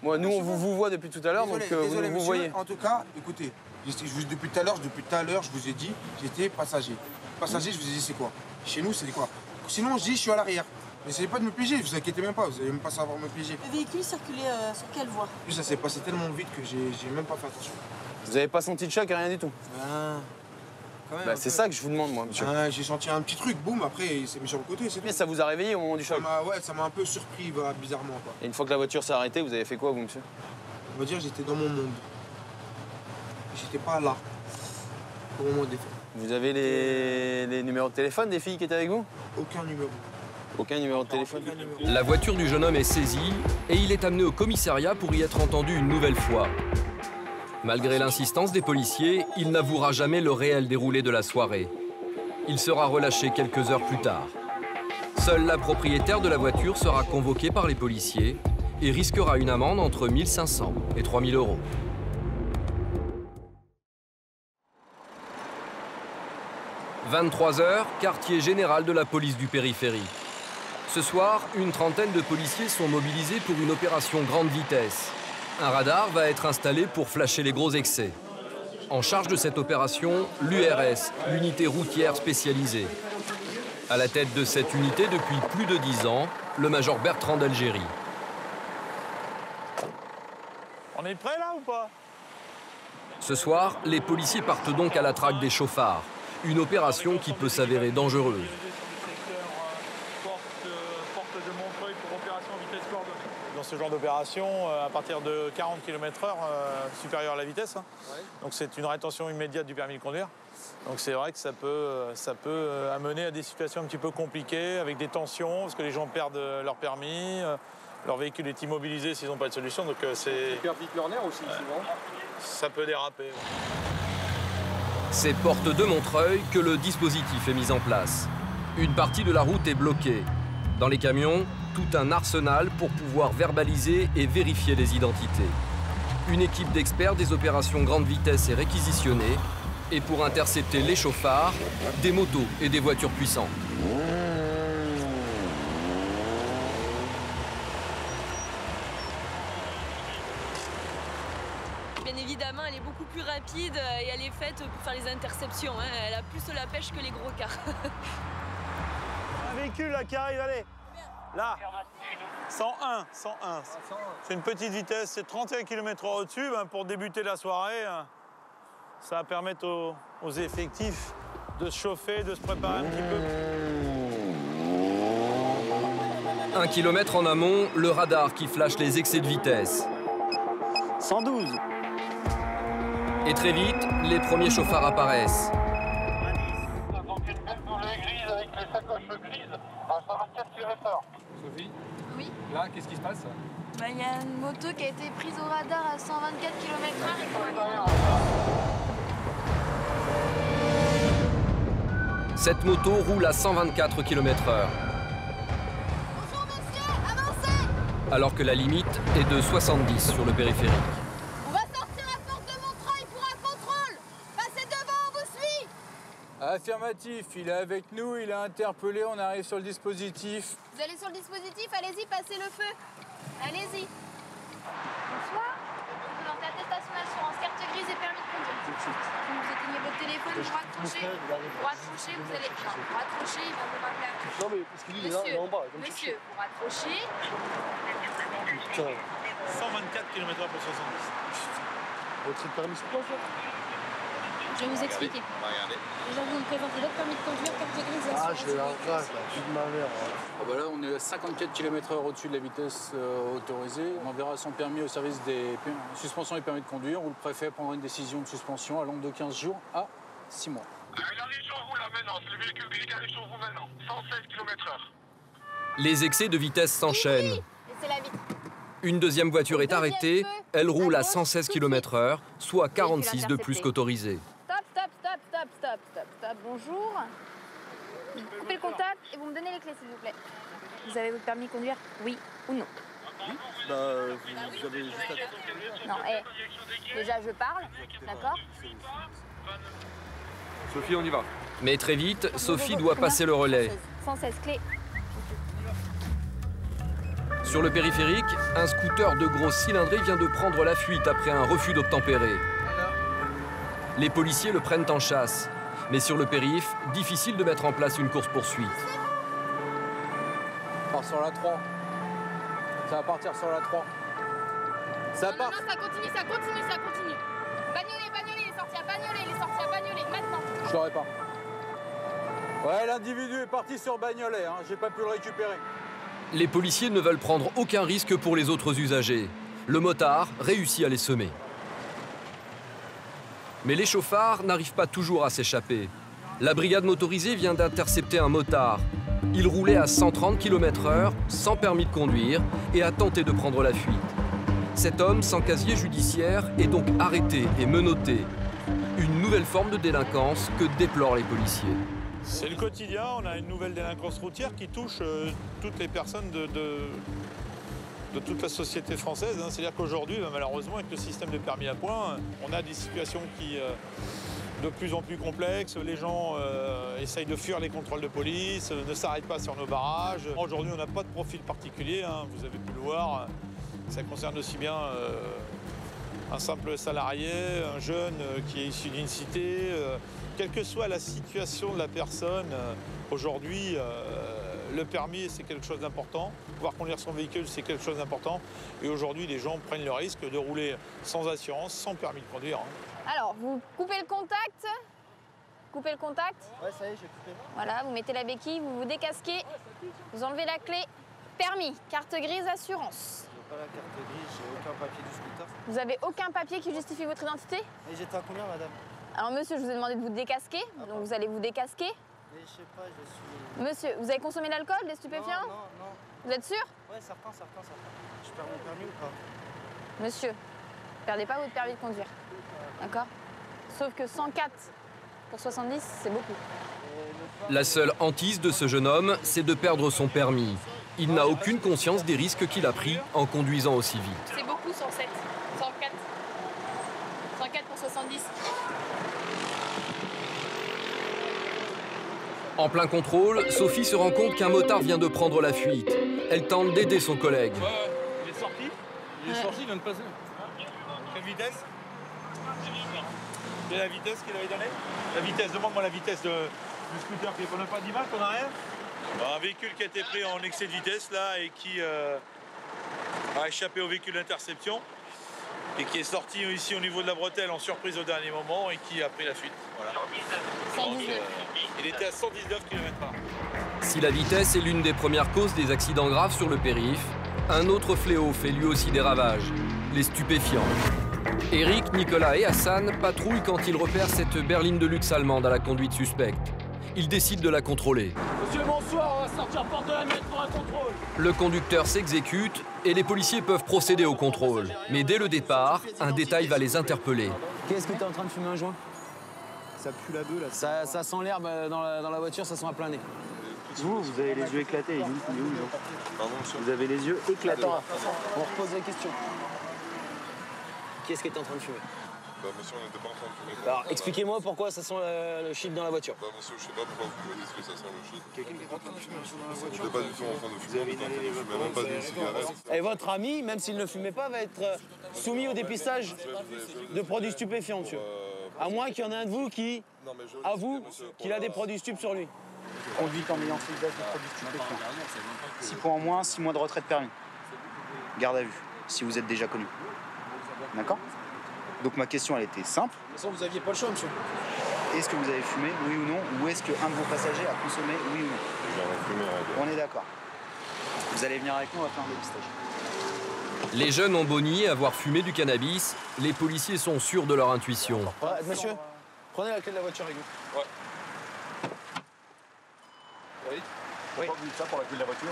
Moi, nous, on vous voit depuis tout à l'heure, donc désolé, vous monsieur, voyez. En tout cas, écoutez, depuis tout à l'heure, je vous ai dit, j'étais passager. Passager, je vous ai dit, c'est quoi? Chez nous, c'est quoi? Sinon, je dis, je suis à l'arrière. N'essayez pas de me piéger, vous inquiétez même pas, vous allez même pas savoir me piéger. Le véhicule circulait sur quelle voie? Plus ça s'est passé tellement vite que j'ai même pas fait attention. Vous avez pas senti de choc, rien du tout? Quand même, c'est ça que je vous demande, moi, monsieur. J'ai senti un petit truc, boum, après il s'est mis sur le côté, c'est tout. Mais ça vous a réveillé au moment du choc? Ça m'a un peu surpris, bizarrement, quoi. Et une fois que la voiture s'est arrêtée, vous avez fait quoi, vous, monsieur? On va dire j'étais dans mon monde. J'étais pas là, au moment des faits. Vous avez les numéros de téléphone des filles qui étaient avec vous? Aucun numéro. Aucun numéro de téléphone? La voiture du jeune homme est saisie et il est amené au commissariat pour y être entendu une nouvelle fois. Malgré l'insistance des policiers, il n'avouera jamais le réel déroulé de la soirée. Il sera relâché quelques heures plus tard. Seule la propriétaire de la voiture sera convoquée par les policiers et risquera une amende entre 1 500 et 3 000 €. « 23h, quartier général de la police du périphérique. Ce soir, une trentaine de policiers sont mobilisés pour une opération grande vitesse. Un radar va être installé pour flasher les gros excès. En charge de cette opération, l'URS, l'unité routière spécialisée. À la tête de cette unité depuis plus de 10 ans, le major Bertrand d'Algérie. On est prêt là ou pas? Ce soir, les policiers partent donc à la traque des chauffards. Une opération qui peut s'avérer dangereuse. Porte de Montreuil dans ce genre d'opération à partir de 40 km/h supérieur à la vitesse. Hein. Ouais. Donc c'est une rétention immédiate du permis de conduire. Donc c'est vrai que ça peut amener à des situations un petit peu compliquées, avec des tensions, parce que les gens perdent leur permis, leur véhicule est immobilisé s'ils n'ont pas de solution. Donc c'est... Ils perdent vite leur nerf aussi, souvent. Ça peut déraper. C'est porte de Montreuil que le dispositif est mis en place. Une partie de la route est bloquée. Dans les camions, tout un arsenal pour pouvoir verbaliser et vérifier les identités. Une équipe d'experts des opérations grande vitesse est réquisitionnée. Et pour intercepter les chauffards, des motos et des voitures puissantes. Bien évidemment, elle est beaucoup plus rapide et elle est faite pour faire les interceptions. Hein. Elle a plus la pêche que les gros cars. Un véhicule là qui arrive, allez. Là. 101. C'est une petite vitesse, c'est 31 km/h au-dessus. Ben, pour débuter la soirée, ça va permettre aux effectifs de se chauffer, de se préparer un petit peu. 1 kilomètre en amont, le radar qui flash les excès de vitesse. 112. Et très vite, les premiers chauffards apparaissent. Donc une belle boulée grise avec les sacoches grises à 124 km/h. Sophie? Oui. Là, qu'est-ce qui se passe? Bah, y a une moto qui a été prise au radar à 124 km/h. Cette moto roule à 124 km/h. Bonjour monsieur, avancez! Alors que la limite est de 70 sur le périphérique. On va sortir à porte de Montreuil pour un contrôle. Passez devant, on vous suit. Affirmatif, il est avec nous, il est interpellé, on arrive sur le dispositif. Vous allez sur le dispositif, allez-y, passez le feu. Allez-y. Bonsoir. Vous présentez attestation d'assurance, carte grise et permis de conduire. Tout de suite. Vous éteignez votre téléphone, vous raccrochez. Vous raccrochez, vous allez... Non, vous raccrochez, il va vous rappeler à... Non mais parce qu'il est là, en bas. Monsieur, vous raccrochez. Putain. 124 km/h pour 70. Votre permis c'est quoi ça? Je vais vous expliquer. Déjà, vous me présentez votre permis de conduire, carte grise, Ah, assurance. je vais la grâce, là, plus de ma mère. Ah bah là, on est à 54 km/h au-dessus de la vitesse autorisée. On enverra son permis au service des suspensions et permis de conduire, où le préfet prendra une décision de suspension allant de 15 jours à 6 mois. Il arrive sur vous là maintenant, c'est le véhicule gris qui arrive sur vous maintenant. 116 km/h. Les excès de vitesse s'enchaînent. Laissez la vitre. Une deuxième voiture est arrêtée. Elle roule à 116 km/h, soit 46 de plus qu'autorisé. Stop. Bonjour. Vous coupez le contact et vous me donnez les clés, s'il vous plaît. Vous avez votre permis de conduire? Oui ou non? Oui. Bah, vous avez juste à... Non, déjà je parle, d'accord? Sophie, on y va. Mais très vite, Sophie doit passer le relais. 116 clés. Sur le périphérique, un scooter de grosse cylindrée vient de prendre la fuite après un refus d'obtempérer. Les policiers le prennent en chasse. Mais sur le périph', difficile de mettre en place une course-poursuite. On part sur la 3. Ça va partir sur la 3. Ça part. Non, ça continue. Bagnolet, il est sorti à Bagnolet, maintenant. Je l'aurais pas. Ouais, l'individu est parti sur Bagnolet, hein. J'ai pas pu le récupérer. Les policiers ne veulent prendre aucun risque pour les autres usagers. Le motard réussit à les semer. Mais les chauffards n'arrivent pas toujours à s'échapper. La brigade motorisée vient d'intercepter un motard. Il roulait à 130 km/h, sans permis de conduire, et a tenté de prendre la fuite. Cet homme, sans casier judiciaire, est donc arrêté et menotté. Une nouvelle forme de délinquance que déplorent les policiers. C'est le quotidien, on a une nouvelle délinquance routière qui touche toutes les personnes de toute la société française. Hein. C'est-à-dire qu'aujourd'hui, malheureusement, avec le système de permis à points, on a des situations qui de plus en plus complexes. Les gens essayent de fuir les contrôles de police, ne s'arrêtent pas sur nos barrages. Aujourd'hui, on n'a pas de profil particulier, hein. Vous avez pu le voir. Ça concerne aussi bien un simple salarié, un jeune qui est issu d'une cité. Quelle que soit la situation de la personne, aujourd'hui, le permis, c'est quelque chose d'important. Pouvoir conduire son véhicule, c'est quelque chose d'important. Et aujourd'hui, les gens prennent le risque de rouler sans assurance, sans permis de conduire. Hein. Alors, vous coupez le contact. Coupez le contact. Ouais, ça y est, j'ai coupé. Voilà, vous mettez la béquille, vous vous décasquez, vous enlevez la clé. Permis, carte grise, assurance. pas la carte grise, j'ai aucun papier du scooter. Vous avez aucun papier qui justifie votre identité? Et j'étais à combien, madame? Alors monsieur, je vous ai demandé de vous décasquer, donc vous allez vous décasquer. Mais je sais pas, je suis... Monsieur, vous avez consommé de l'alcool, des stupéfiants? Non, non, non. Vous êtes sûr? Ouais, certain. Je perds mon permis ou pas? Monsieur, perdez pas votre permis de conduire, d'accord? Sauf que 104 pour 70, c'est beaucoup. La seule hantise de ce jeune homme, c'est de perdre son permis. Il n'a aucune conscience des risques qu'il a pris en conduisant aussi vite. C'est beaucoup, 107, 104. 104 pour 70. En plein contrôle, Sophie se rend compte qu'un motard vient de prendre la fuite. Elle tente d'aider son collègue. Il est sorti? Il vient de passer. Quelle vitesse? Quelle est la vitesse qu'il avait donnée? La vitesse, demande-moi la vitesse du scooter. On n'a pas d'image, on n'a rien? Un véhicule qui a été pris en excès de vitesse là et qui a échappé au véhicule d'interception et qui est sorti ici au niveau de la bretelle en surprise au dernier moment et qui a pris la fuite. Voilà. Donc, il était à 119 km/h. Si la vitesse est l'une des premières causes des accidents graves sur le périph', un autre fléau fait lui aussi des ravages, les stupéfiants. Eric, Nicolas et Hassan patrouillent quand ils repèrent cette berline de luxe allemande à la conduite suspecte. Ils décident de la contrôler. Monsieur, bonsoir, on va sortir porte de la mettre pour un contrôle. Le conducteur s'exécute et les policiers peuvent procéder au contrôle. Mais dès le départ, un détail va les interpeller. Qu'est-ce que t'es en train de fumer un joint? Ça pue la beuh, là. Ça sent l'herbe dans la voiture, ça sent à plein nez. Vous avez les yeux éclatés. Il est où, Jean? Pardon, monsieur. Vous avez les yeux éclatés. Attends, on repose la question. Qu'est-ce que t'es en train de fumer? Bah monsieur, on n'était pas en train de fumer. Alors expliquez-moi pourquoi ça sent le shit dans la voiture. Bah monsieur, je sais pas pourquoi vous me dites que ça sent le shit. Quelqu'un qui est en train de fumer un joint dans la On voiture? n'était pas du tout en train de fumer, on était en train de fumer même pas d'une cigarette. Et votre ami, même s'il ne fumait pas, va être soumis au dépistage de produits stupéfiants, monsieur. À moins qu'il y en ait un de vous qui avoue qu'il a des produits stupes sur lui. Conduite en ayant fait usage de produits stupéfiants. 6 points en moins, 6 mois de retrait de permis. Garde à vue, si vous êtes déjà connu. D'accord? Donc ma question, elle était simple. De toute façon, vous aviez pas le choix, monsieur. Est-ce que vous avez fumé, oui ou non? Ou est-ce qu'un de vos passagers a consommé, oui ou non? J'ai fumé, on est d'accord. Vous allez venir avec nous, on va faire un dépistage. Les jeunes ont beau nier avoir fumé du cannabis, les policiers sont sûrs de leur intuition. Monsieur, prenez la clé de la voiture avec vous. Ouais. Oui. Pourquoi vous dites ça pour la clé de la voiture?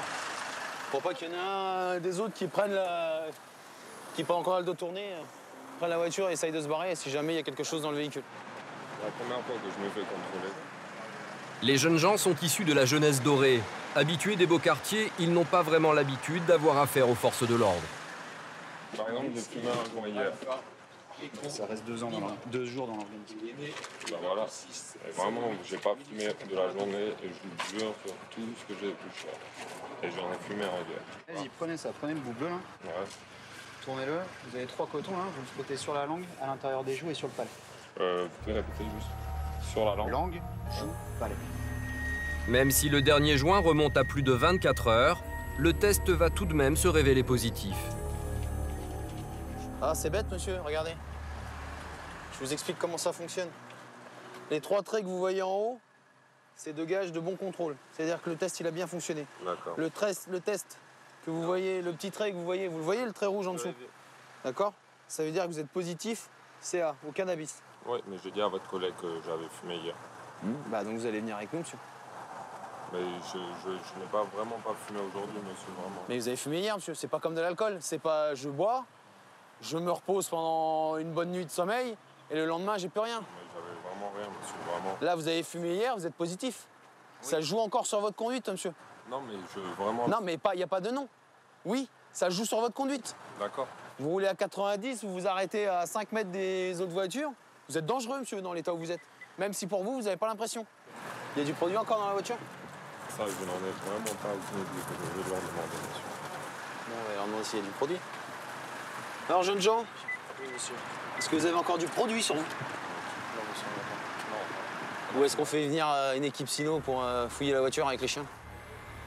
Pour pas qu'il y en ait un des autres qui prennent qui pas encore le dos tourné, prennent la voiture et essayent de se barrer si jamais il y a quelque chose dans le véhicule. C'est la première fois que je me fais contrôler. Les jeunes gens sont issus de la jeunesse dorée. Habitués des beaux quartiers, ils n'ont pas vraiment l'habitude d'avoir affaire aux forces de l'ordre. Par exemple, j'ai fumé un joint hier. Ça reste 2 jours dans l'organisme. Bah voilà. Et vraiment, j'ai pas fumé de la journée et je vous jure sur tout ce que j'ai touché. Et j'en ai fumé un hier. Vas-y, prenez ça, prenez le bout bleu là. Ouais. Tournez-le. Vous avez 3 cotons là, vous le frottez sur la langue, à l'intérieur des joues et sur le palais. Vous pouvez répéter juste sur la langue. Langue, joue, palais. Même si le dernier joint remonte à plus de 24 heures, le test va tout de même se révéler positif. Ah, c'est bête, monsieur, regardez. Je vous explique comment ça fonctionne. Les 3 traits que vous voyez en haut, c'est de gage de bon contrôle. C'est-à-dire que le test, il a bien fonctionné. D'accord. Le test que vous voyez, le petit trait que vous le voyez le trait rouge en dessous. D'accord? Ça veut dire que vous êtes positif CA, au cannabis. Oui, mais j'ai dit à votre collègue que j'avais fumé hier. Bah donc vous allez venir avec nous, monsieur. Mais je n'ai vraiment pas fumé aujourd'hui, monsieur, vraiment. Mais vous avez fumé hier, monsieur. C'est pas comme de l'alcool. C'est pas je bois, je me repose pendant une bonne nuit de sommeil et le lendemain, j'ai plus rien. Mais j'avais vraiment rien, monsieur, vraiment. Là, vous avez fumé hier, vous êtes positif. Oui. Ça joue encore sur votre conduite, monsieur. Non, mais vraiment... Non, mais il n'y a pas de non. Oui, ça joue sur votre conduite. D'accord. Vous roulez à 90, vous vous arrêtez à 5 mètres des autres voitures. Vous êtes dangereux, monsieur, dans l'état où vous êtes. Même si pour vous, vous n'avez pas l'impression. Il y a du produit encore dans la voiture? Ça, je n'en ai vraiment pas aucune idée que je vais leur demander, monsieur. Bon, on va leur demander s'il y a du produit. Alors, jeunes gens, oui, monsieur. Est-ce que vous avez encore du produit sur vous? Non, monsieur, non. Ou est-ce qu'on fait venir une équipe Sino pour fouiller la voiture avec les chiens?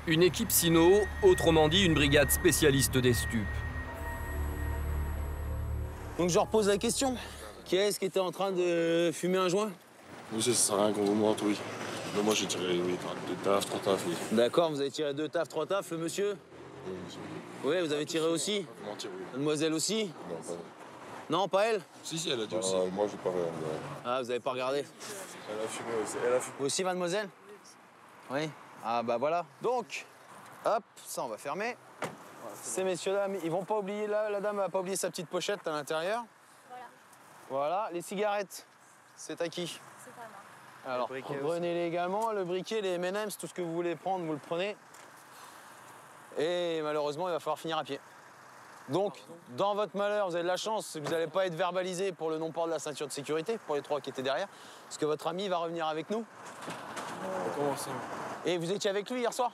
Une équipe Sino, autrement dit une brigade spécialiste des stupes. Donc je repose la question. Qui est-ce qui était en train de fumer un joint? Monsieur, ça sert à rien qu'on vous mente, oui. Mais moi, j'ai tiré, oui, 2 tafs, 3 tafs, oui. D'accord, vous avez tiré 2 tafs, 3 tafs. Le monsieur, Oui, vous avez tiré aussi? Mademoiselle aussi? Non, pas. Non, pas elle? Si, elle a dit aussi. Moi, j'ai pas regardé. Ah, vous avez pas regardé? Elle a fumé aussi. Elle a fumé. Vous aussi, mademoiselle? Oui. Ah, bah voilà. Donc, hop, ça, on va fermer. Ces messieurs-dames, ils vont pas oublier, la dame va pas oublier sa petite pochette à l'intérieur. Voilà. Voilà, les cigarettes, c'est à qui? C'est à moi. Alors, prenez-les également, le briquet, les M&M's, tout ce que vous voulez prendre, vous le prenez. Et malheureusement, il va falloir finir à pied. Donc, dans votre malheur, vous avez de la chance, vous n'allez pas être verbalisé pour le non-port de la ceinture de sécurité, pour les 3 qui étaient derrière, parce que votre ami va revenir avec nous. Comment ça? Et vous étiez avec lui hier soir?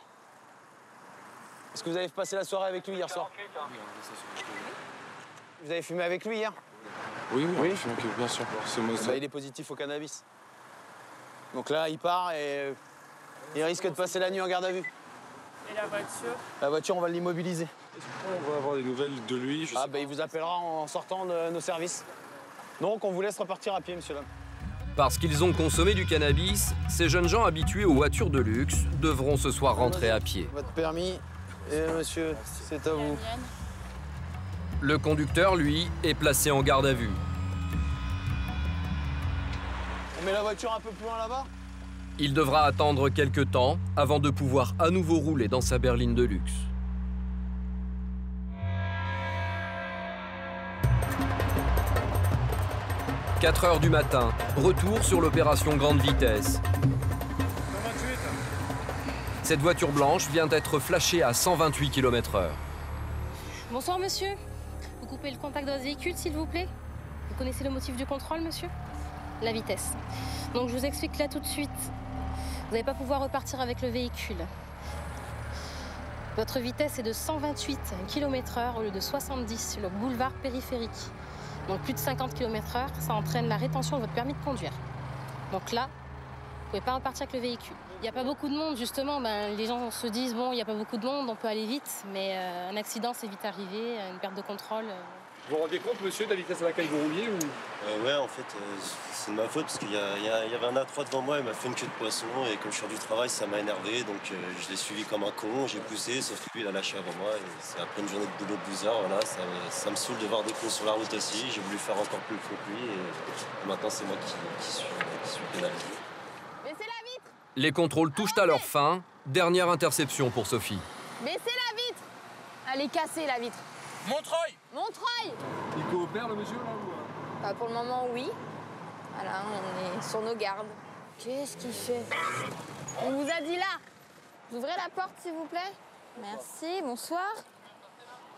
Est-ce que vous avez passé la soirée avec lui hier soir? Vous avez fumé avec lui hier? Oui, bien sûr. Bah, il est positif au cannabis. Donc là, il part et il risque de passer la nuit en garde à vue. Et la voiture? La voiture, on va l'immobiliser. On va avoir des nouvelles de lui. Il vous appellera en sortant de nos services. Donc, on vous laisse repartir à pied, monsieur l'homme. Parce qu'ils ont consommé du cannabis, ces jeunes gens habitués aux voitures de luxe devront ce soir rentrer à pied. Votre permis, et monsieur, c'est à vous. Le conducteur, lui, est placé en garde à vue. On met la voiture un peu plus loin là-bas? Il devra attendre quelques temps avant de pouvoir à nouveau rouler dans sa berline de luxe. « 4 heures du matin, retour sur l'opération Grande Vitesse. Cette voiture blanche vient d'être flashée à 128 km/h. Bonsoir, monsieur. Vous coupez le contact de votre véhicule, s'il vous plaît? Vous connaissez le motif du contrôle, monsieur? La vitesse. Donc, je vous explique là tout de suite. Vous n'allez pas pouvoir repartir avec le véhicule. Votre vitesse est de 128 km/h au lieu de 70 sur le boulevard périphérique. Donc plus de 50 km/h, ça entraîne la rétention de votre permis de conduire. Donc là, vous ne pouvez pas repartir avec le véhicule. Il n'y a pas beaucoup de monde, justement. Les gens se disent, bon, il n'y a pas beaucoup de monde, on peut aller vite. Mais un accident, c'est vite arrivé, une perte de contrôle. Vous vous rendez compte, monsieur, de la vitesse à laquelle vous rouliez ou... Ouais, en fait, c'est de ma faute parce qu'il y avait un A3 devant moi, il m'a fait une queue de poisson et comme je suis du travail, ça m'a énervé. Donc je l'ai suivi comme un con, j'ai poussé, sauf que lui, il a lâché avant moi. Et c'est après une journée de boulot de 12 heures, voilà, ça me saoule de voir des cons sur la route aussi. J'ai voulu faire encore plus con que lui et maintenant, c'est moi qui suis pénalisé. Baissez la vitre! Les contrôles touchent à leur fin. Dernière interception pour Sophie. Baissez la vitre! Elle est cassée, la vitre. Montreuil! Montreuil! Il coopère, le monsieur, là, ou... Bah, pour le moment, oui. Voilà, on est sur nos gardes. Qu'est-ce qu'il fait? On vous a dit là. Vous ouvrez la porte, s'il vous plaît. Merci, bonsoir.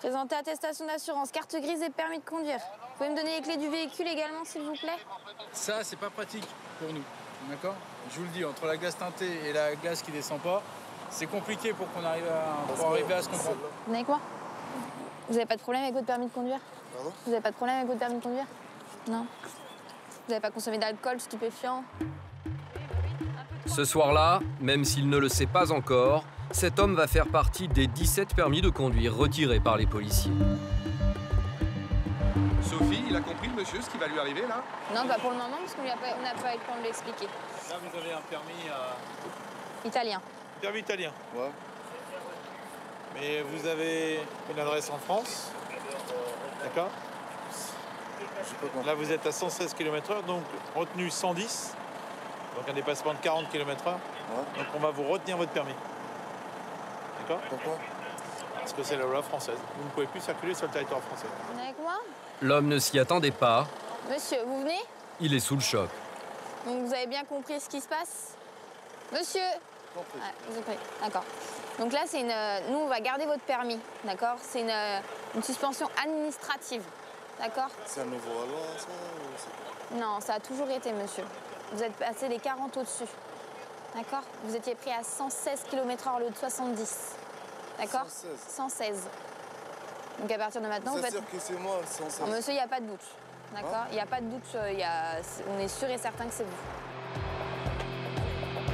Présentez attestation d'assurance, carte grise et permis de conduire. Vous pouvez me donner les clés du véhicule également, s'il vous plaît? Ça, c'est pas pratique pour nous, d'accord? Je vous le dis, entre la glace teintée et la glace qui descend pas, c'est compliqué pour qu'on arrive à se comprendre. Vous venez avec moi? Vous n'avez pas de problème avec votre permis de conduire? Pardon? Vous n'avez pas de problème avec votre permis de conduire? Non. Vous n'avez pas consommé d'alcool, stupéfiant? Ce soir-là, même s'il ne le sait pas encore, cet homme va faire partie des 17 permis de conduire retirés par les policiers. Sophie, il a compris, le monsieur, ce qui va lui arriver, là? Non, pas pour le moment, parce qu'on n'a pas eu le temps de l'expliquer. Là, vous avez un permis Italien. Permis italien. Ouais. Mais vous avez une adresse en France, d'accord? Là, vous êtes à 116 km/h, donc retenu 110, donc un dépassement de 40 km/h. Ouais. Donc on va vous retenir votre permis. D'accord? Pourquoi? Parce que c'est la loi française. Vous ne pouvez plus circuler sur le territoire français. Vous venez avec moi? L'homme ne s'y attendait pas. Monsieur, vous venez? Il est sous le choc. Donc vous avez bien compris ce qui se passe? Monsieur? Ah, vous avez compris. D'accord. Donc là, nous, on va garder votre permis, d'accord? C'est une suspension administrative, d'accord? C'est un nouveau loi, ça ou Non, ça a toujours été, monsieur. Vous êtes passé les 40 au-dessus, d'accord? Vous étiez pris à 116 km/h au lieu de 70, d'accord? 116. Donc à partir de maintenant, vous faites... que c'est moi, 116. Non, monsieur, il n'y a pas de doute, d'accord? Il n'y a pas de doute, on est sûr et certain que c'est vous.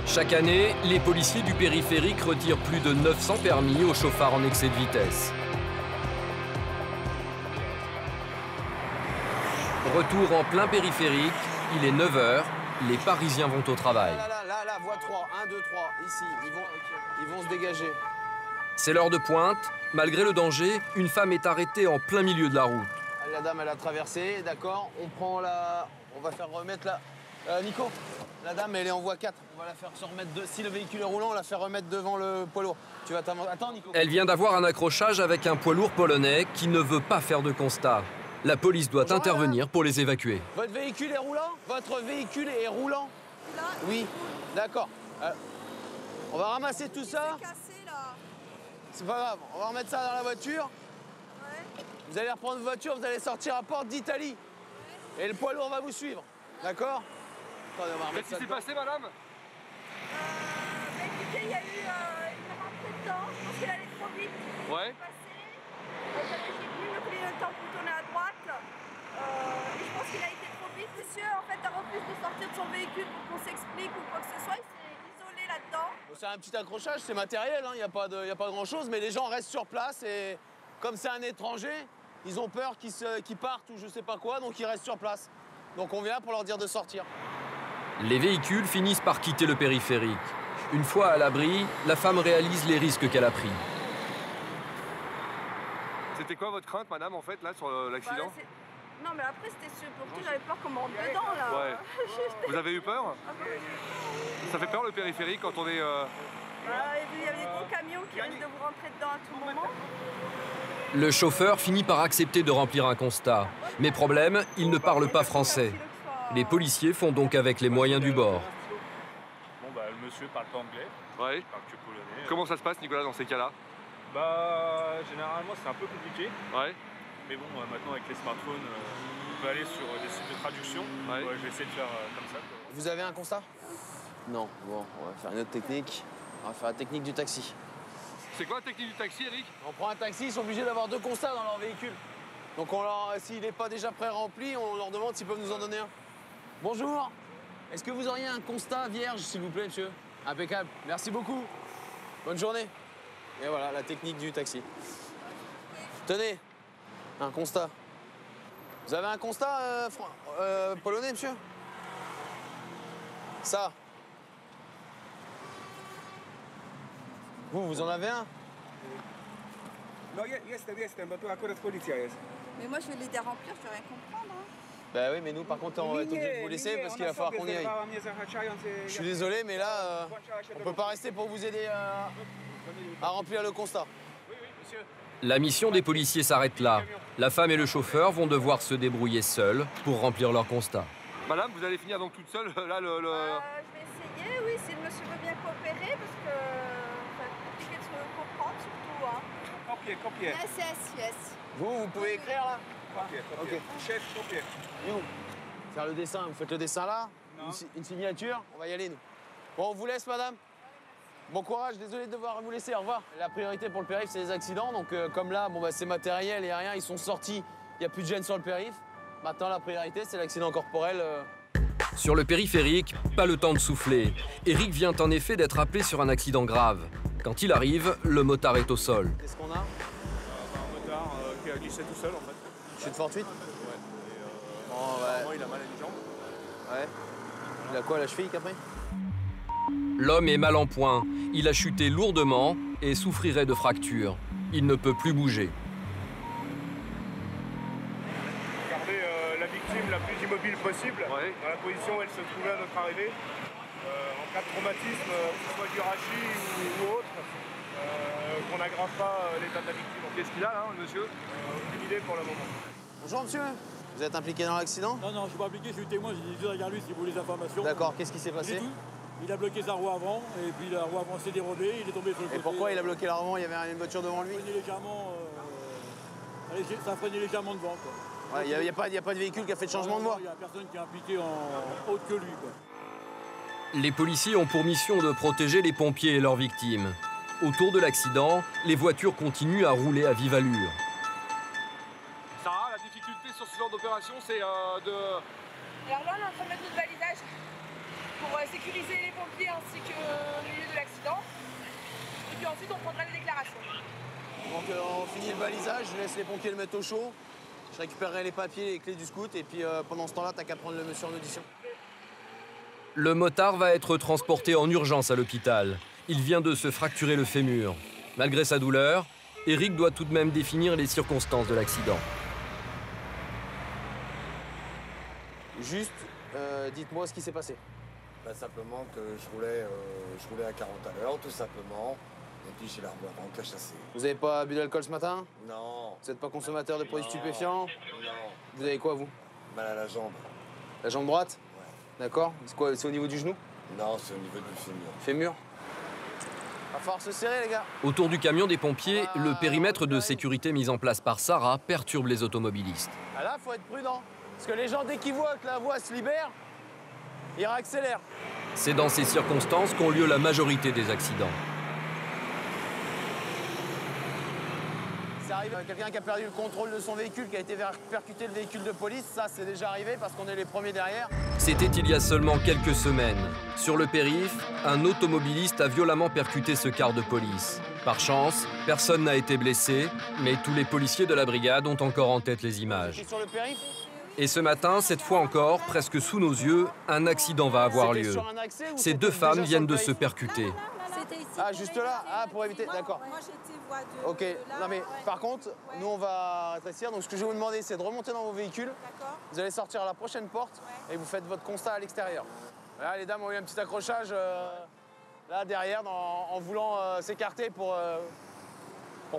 Chaque année, les policiers du périphérique retirent plus de 900 permis aux chauffards en excès de vitesse. Retour en plein périphérique, il est 9 h, les Parisiens vont au travail. Là, voie 3, 1, 2, 3, ici, ils vont se dégager. C'est l'heure de pointe, Malgré le danger, une femme est arrêtée en plein milieu de la route. La dame, elle a traversé, d'accord. On prend la... On va faire remettre la... Nico, la dame, elle est en voie 4. On va la faire se remettre... Si le véhicule est roulant, on la fait remettre devant le poids lourd. Tu vas t'attendre... Attends, Nico. Elle vient d'avoir un accrochage avec un poids lourd polonais qui ne veut pas faire de constat. La police doit intervenir pour les évacuer. Votre véhicule est roulant? Votre véhicule est roulant? Oui, d'accord. On va ramasser tout ça. C'est pas grave, on va remettre ça dans la voiture. Vous allez reprendre votre voiture, vous allez sortir à Porte d'Italie. Et le poids lourd va vous suivre. D'accord? Qu'est-ce qui s'est passé, madame? Écoutez, il y a eu une rentrée dedans. Je pense qu'elle allait trop vite. Ouais. J'ai plus me pris le temps pour tourner à droite. Et je pense qu'il a été trop vite. Monsieur, en fait, a refusé de sortir de son véhicule pour qu'on s'explique ou quoi que ce soit. Il s'est isolé là-dedans. C'est un petit accrochage, c'est matériel, il n'y a pas de grand-chose, mais les gens restent sur place et comme c'est un étranger, ils ont peur qu'ils partent ou je sais pas quoi, donc ils restent sur place. Donc on vient pour leur dire de sortir. Les véhicules finissent par quitter le périphérique. Une fois à l'abri, la femme réalise les risques qu'elle a pris. C'était quoi votre crainte, madame, en fait, là, sur l'accident? Non, mais après, c'était surtout, j'avais peur qu'on me rentre dedans, là. Ouais. Vous avez eu peur? Ça fait peur, le périphérique, quand on est... Il y avait des gros camions qui risquent de vous rentrer dedans à tout moment. Le chauffeur finit par accepter de remplir un constat. Mais problème, il ne parle pas français. Les policiers font donc avec les moyens du bord. Bon, bah, le monsieur parle pas anglais. Ouais. Il parle que polonais. Comment ça se passe, Nicolas, dans ces cas-là? Bah, généralement, c'est un peu compliqué. Ouais. Mais bon, maintenant, avec les smartphones, on peut aller sur des sites de traduction. Ouais. Je vais essayer de faire comme ça. Quoi. Vous avez un constat? Non. Bon, on va faire une autre technique. On va faire la technique du taxi. C'est quoi la technique du taxi, Eric? On prend un taxi, ils sont obligés d'avoir 2 constats dans leur véhicule. Donc s'il n'est pas déjà pré-rempli, on leur demande s'ils peuvent nous en donner un. Bonjour. Est-ce que vous auriez un constat vierge, s'il vous plaît, monsieur? Impeccable. Merci beaucoup. Bonne journée. Et voilà, la technique du taxi. Tenez, un constat. Vous avez un constat polonais, monsieur? Ça. Vous en avez un? No, jestem, bo tu akurat policja jest. Mais moi, je vais l'aider à remplir, je vais rien comprendre. Hein. Bah oui, mais nous, par contre, on va être obligé de vous laisser parce qu'il va falloir qu'on y aille. Je suis désolé, mais là, on peut pas rester pour vous aider à remplir le constat. La mission des policiers s'arrête là. La femme et le chauffeur vont devoir se débrouiller seuls pour remplir leur constat. Madame, vous allez finir donc toute seule, là, Je vais essayer, oui, si le monsieur veut bien coopérer, parce que ça va être compliqué de se comprendre, surtout. Hein. Copier. Yes, yes. Vous pouvez écrire, là? Copier. Ok. Chef, copier. Et où? Faire le dessin, vous faites le dessin là? Une signature? On va y aller, nous. Bon, on vous laisse, madame. Bon courage, désolé de devoir vous laisser, au revoir. La priorité pour le périph', c'est les accidents. Donc, comme là, bon, bah, c'est matériel, il n'y a rien, ils sont sortis, il n'y a plus de gêne sur le périph'. Maintenant, la priorité, c'est l'accident corporel. Sur le périphérique, pas le temps de souffler. Eric vient en effet d'être appelé sur un accident grave. Quand il arrive, le motard est au sol. Qu'est-ce qu'on a? Un motard qui a glissé tout seul, en fait. Chute fortuite? Ouais. Ouais. Il a mal à une jambe. Ouais. Il a quoi à la cheville, après? L'homme est mal en point. Il a chuté lourdement et souffrirait de fractures. Il ne peut plus bouger. Gardez la victime la plus immobile possible, dans la position où elle se trouvait à notre arrivée. En cas de traumatisme, que ce soit du rachis ou autre, qu'on n'aggrave pas l'état de la victime. Qu'est-ce qu'il a là, le monsieur? Aucune idée pour le moment. Bonjour, monsieur. Vous êtes impliqué dans l'accident? Non, je suis pas impliqué, je suis témoin, j'ai dit regarde lui s'il voulait les informations. D'accord, qu'est-ce qui s'est passé? Il a bloqué sa roue avant, et puis la roue avant s'est dérobée, il est tombé sur le côté. Et pourquoi il a bloqué la roue? Il y avait une voiture devant lui? Ça freinait légèrement devant. Il n'y a pas de véhicule qui a fait de changement de voie? Il n'y a personne qui est impliqué en autre que lui. Quoi. Les policiers ont pour mission de protéger les pompiers et leurs victimes. Autour de l'accident, les voitures continuent à rouler à vive allure. Sarah, la difficulté sur ce genre d'opération, c'est de... Alors là, on est en train de mettre notre balisage pour sécuriser les pompiers ainsi que le milieu de l'accident. Et puis ensuite, on prendra les déclarations. Donc on finit le balisage, je laisse les pompiers le mettre au chaud. Je récupérerai les papiers, les clés du scout, et puis pendant ce temps-là, t'as qu'à prendre le monsieur en audition. Le motard va être transporté en urgence à l'hôpital. Il vient de se fracturer le fémur. Malgré sa douleur, Eric doit tout de même définir les circonstances de l'accident. Juste, dites-moi ce qui s'est passé. Bah, simplement que je roulais à 40 à l'heure, tout simplement. Et puis j'ai la roue avant qui a chassé. Vous avez pas bu d'alcool ce matin? Non. Vous n'êtes pas consommateur de produits stupéfiants? Non. Vous avez quoi, vous? Mal à la jambe. La jambe droite? Ouais. D'accord. C'est quoi? C'est au niveau du genou? Non, c'est au niveau du fémur. Fémur? Va falloir se serrer, les gars. Autour du camion des pompiers, le périmètre de sécurité mis en place par Sarah perturbe les automobilistes. Ah là, faut être prudent. Parce que les gens, dès qu'ils voient que la voie se libère, ils réaccélèrent. C'est dans ces circonstances qu'ont lieu la majorité des accidents. C'est arrivé à quelqu'un qui a perdu le contrôle de son véhicule, qui a été percuté le véhicule de police. Ça, c'est déjà arrivé parce qu'on est les premiers derrière. C'était il y a seulement quelques semaines. Sur le périph', un automobiliste a violemment percuté ce car de police. Par chance, personne n'a été blessé, mais tous les policiers de la brigade ont encore en tête les images. Sur le périph'. Et ce matin, cette fois encore, presque sous nos yeux, un accident va avoir lieu. Ces deux femmes viennent de se percuter. Ah, juste là? Ah, pour éviter, d'accord. Moi, j'étais voie de... Ok, non mais par contre, nous on va rétrécir. Donc ce que je vais vous demander, c'est de remonter dans vos véhicules. Vous allez sortir à la prochaine porte et vous faites votre constat à l'extérieur. Là, les dames ont eu un petit accrochage là derrière en voulant s'écarter pour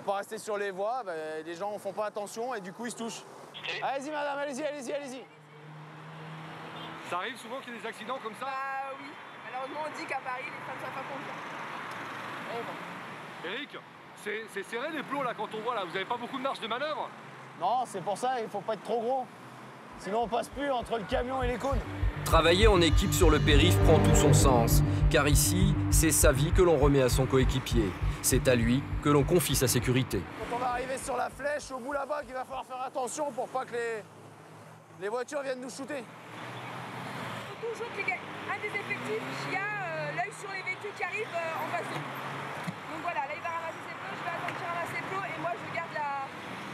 pas rester sur les voies. Bah, les gens ne font pas attention et du coup ils se touchent. Allez-y madame, allez-y, allez-y, allez-y. Ça arrive souvent qu'il y ait des accidents comme ça? Bah oui. Malheureusement, on dit qu'à Paris, les femmes ne savent pas conduire. Eric, c'est serré les plots là quand on voit là, vous avez pas beaucoup de marge de manœuvre? Non, c'est pour ça, il faut pas être trop gros. Sinon on passe plus entre le camion et les cônes. Travailler en équipe sur le périph' prend tout son sens, car ici, c'est sa vie que l'on remet à son coéquipier. C'est à lui que l'on confie sa sécurité. Quand on va arriver sur la flèche, au bout là-bas, il va falloir faire attention pour pas que les voitures viennent nous shooter. Toujours un des effectifs qui a l'œil sur les véhicules qui arrivent en face de nous. Donc voilà, là il va ramasser ses plots, je vais attendre qu'il ramasse ses plots et moi je garde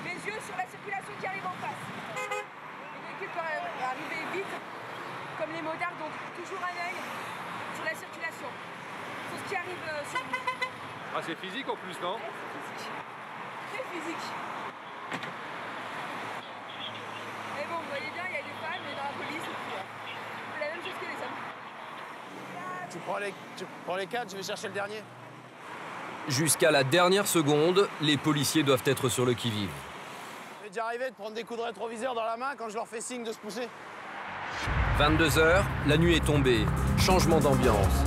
mes yeux sur la circulation qui arrive en face. Les véhicules peuvent arriver vite, comme les motards, donc toujours un œil sur la circulation. Sur ce qui arrive sur nous. Ah, c'est physique en plus, non? Très physique. Mais bon, vous voyez bien, il y a des femmes et dans la police, c'est la même chose que les hommes. Tu prends les 4, je vais chercher le dernier. Jusqu'à la dernière seconde, les policiers doivent être sur le qui-vive. Ça m'est déjà arrivé de prendre des coups de rétroviseur dans la main quand je leur fais signe de se pousser. 22 h, la nuit est tombée. Changement d'ambiance.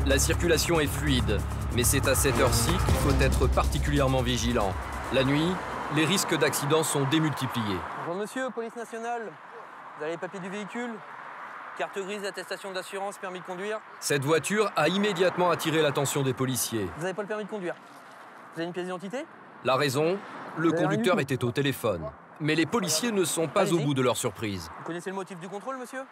La circulation est fluide, mais c'est à cette heure-ci qu'il faut être particulièrement vigilant. La nuit, les risques d'accident sont démultipliés. Bonjour monsieur, police nationale. Vous avez les papiers du véhicule? Carte grise, attestation d'assurance, permis de conduire. Cette voiture a immédiatement attiré l'attention des policiers. Vous n'avez pas le permis de conduire? Vous avez une pièce d'identité? La raison, le Vous avez rien conducteur du tout. était au téléphone. Mais les policiers ne sont pas au bout de leur surprise. Vous connaissez le motif du contrôle, monsieur?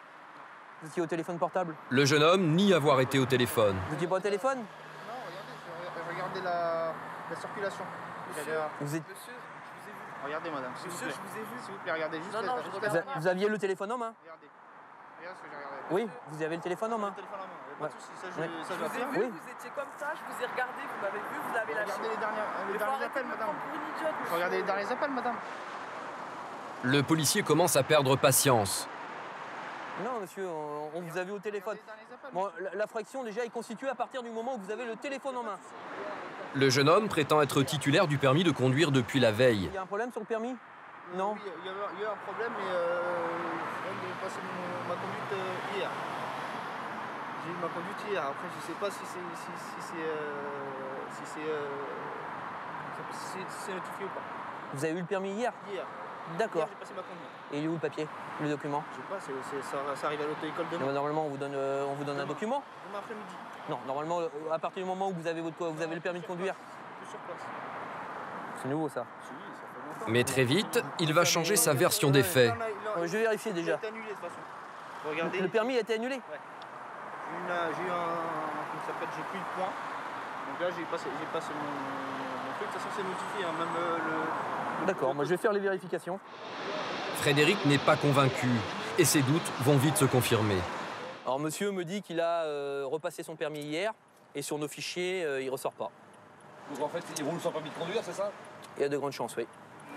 Vous étiez au téléphone portable? Le jeune homme nie avoir été au téléphone. Vous étiez pas au téléphone? Regardez la circulation. Vous êtes... Regardez madame, s'il vous plaît. Je vous ai vu. S'il vous plaît, regardez juste. Vous aviez le téléphone en main? Regardez. Regardez ce que j'ai regardé. Oui, vous avez le téléphone en main. Le téléphone en main, pas de soucis, ça je Ouais. ça, je dois faire. Oui. Vous étiez comme ça, je vous ai regardé, vous m'avez vu, vous avez lâché. Regardez les derniers appels, madame. Regardez les derniers appels, madame. Le policier commence à perdre patience. Non, monsieur, on vous a vu au téléphone. Bon, la fraction, déjà, est constituée à partir du moment où vous avez le téléphone en main. Le jeune homme prétend être titulaire du permis de conduire depuis la veille. Il y a un problème sur le permis? Non. Oui, il y a eu un problème, mais je viens de passer ma conduite hier. J'ai eu ma conduite hier. Après, je sais pas si c'est notifié ou pas. Vous avez eu le permis hier? Hier. D'accord. Hier, j'ai passé ma conduite. Et il est où le papier, le document? Je sais pas, ça arrive à l'auto-école demain. Non, normalement, on vous donne un document? Demain après-midi. Non, normalement, à partir du moment où vous avez le permis de conduire. Je suis sur place. C'est nouveau, ça. Mais très vite, il va changer sa version des faits. Je vais vérifier déjà. Il a été annulé de toute façon. Regardez. Le permis a été annulé? Ouais. J'ai eu comment ça s'appelle, j'ai plus de points. Donc là, j'ai passé mon truc. De toute façon, c'est notifié, hein, même le... D'accord, moi je vais faire les vérifications. Frédéric n'est pas convaincu et ses doutes vont vite se confirmer. Alors monsieur me dit qu'il a repassé son permis hier et sur nos fichiers, il ressort pas. Donc en fait, il roule sans permis de conduire, c'est ça? Il y a de grandes chances, oui.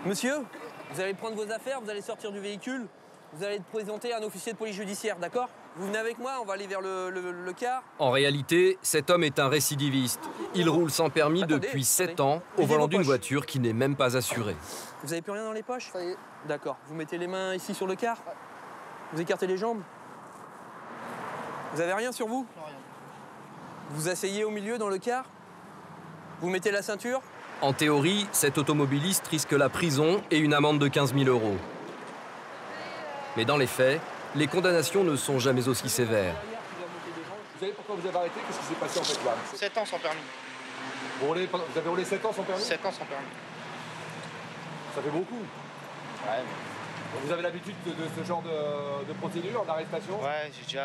Monsieur, vous allez prendre vos affaires, vous allez sortir du véhicule, vous allez présenter un officier de police judiciaire, d'accord? Vous venez avec moi, on va aller vers le car. En réalité, cet homme est un récidiviste. Il roule sans permis depuis 7 ans au volant d'une voiture qui n'est même pas assurée. Vous avez plus rien dans les poches? Ça y est. D'accord. Vous mettez les mains ici sur le car? Vous écartez les jambes? Vous avez rien sur vous? Rien. Vous asseyez au milieu dans le car? Vous mettez la ceinture? En théorie, cet automobiliste risque la prison et une amende de 15 000 €. Mais dans les faits, les condamnations ne sont jamais aussi sévères. Vous savez pourquoi vous avez arrêté? Qu'est-ce qui s'est passé en fait là? 7 ans sans permis. Vous avez roulé 7 ans sans permis? 7 ans sans permis. Ça fait beaucoup. Ouais. Vous avez l'habitude de ce genre de procédure, d'arrestation? Ouais, j'ai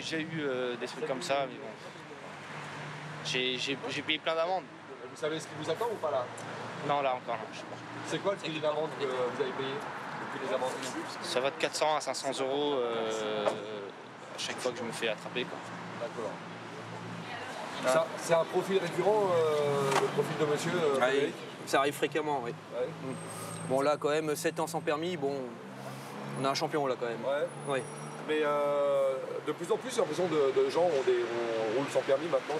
déjà eu des trucs comme ça, mais bon. J'ai payé plein d'amendes. Vous savez ce qui vous attend ou pas là? Non, là encore, non, je sais pas. C'est quoi le prix d'amende que vous avez payé depuis les amendes? Ça va de 400 à 500 € à chaque fois que je me fais attraper, quoi. D'accord. C'est un profil récurrent, le profil de monsieur Frédéric? Ça arrive fréquemment, oui. Ouais. Bon, là, quand même, 7 ans sans permis, bon, on a un champion, là, quand même. Ouais. Oui. Mais de plus en plus, j'ai l'impression de gens on roule sans permis maintenant.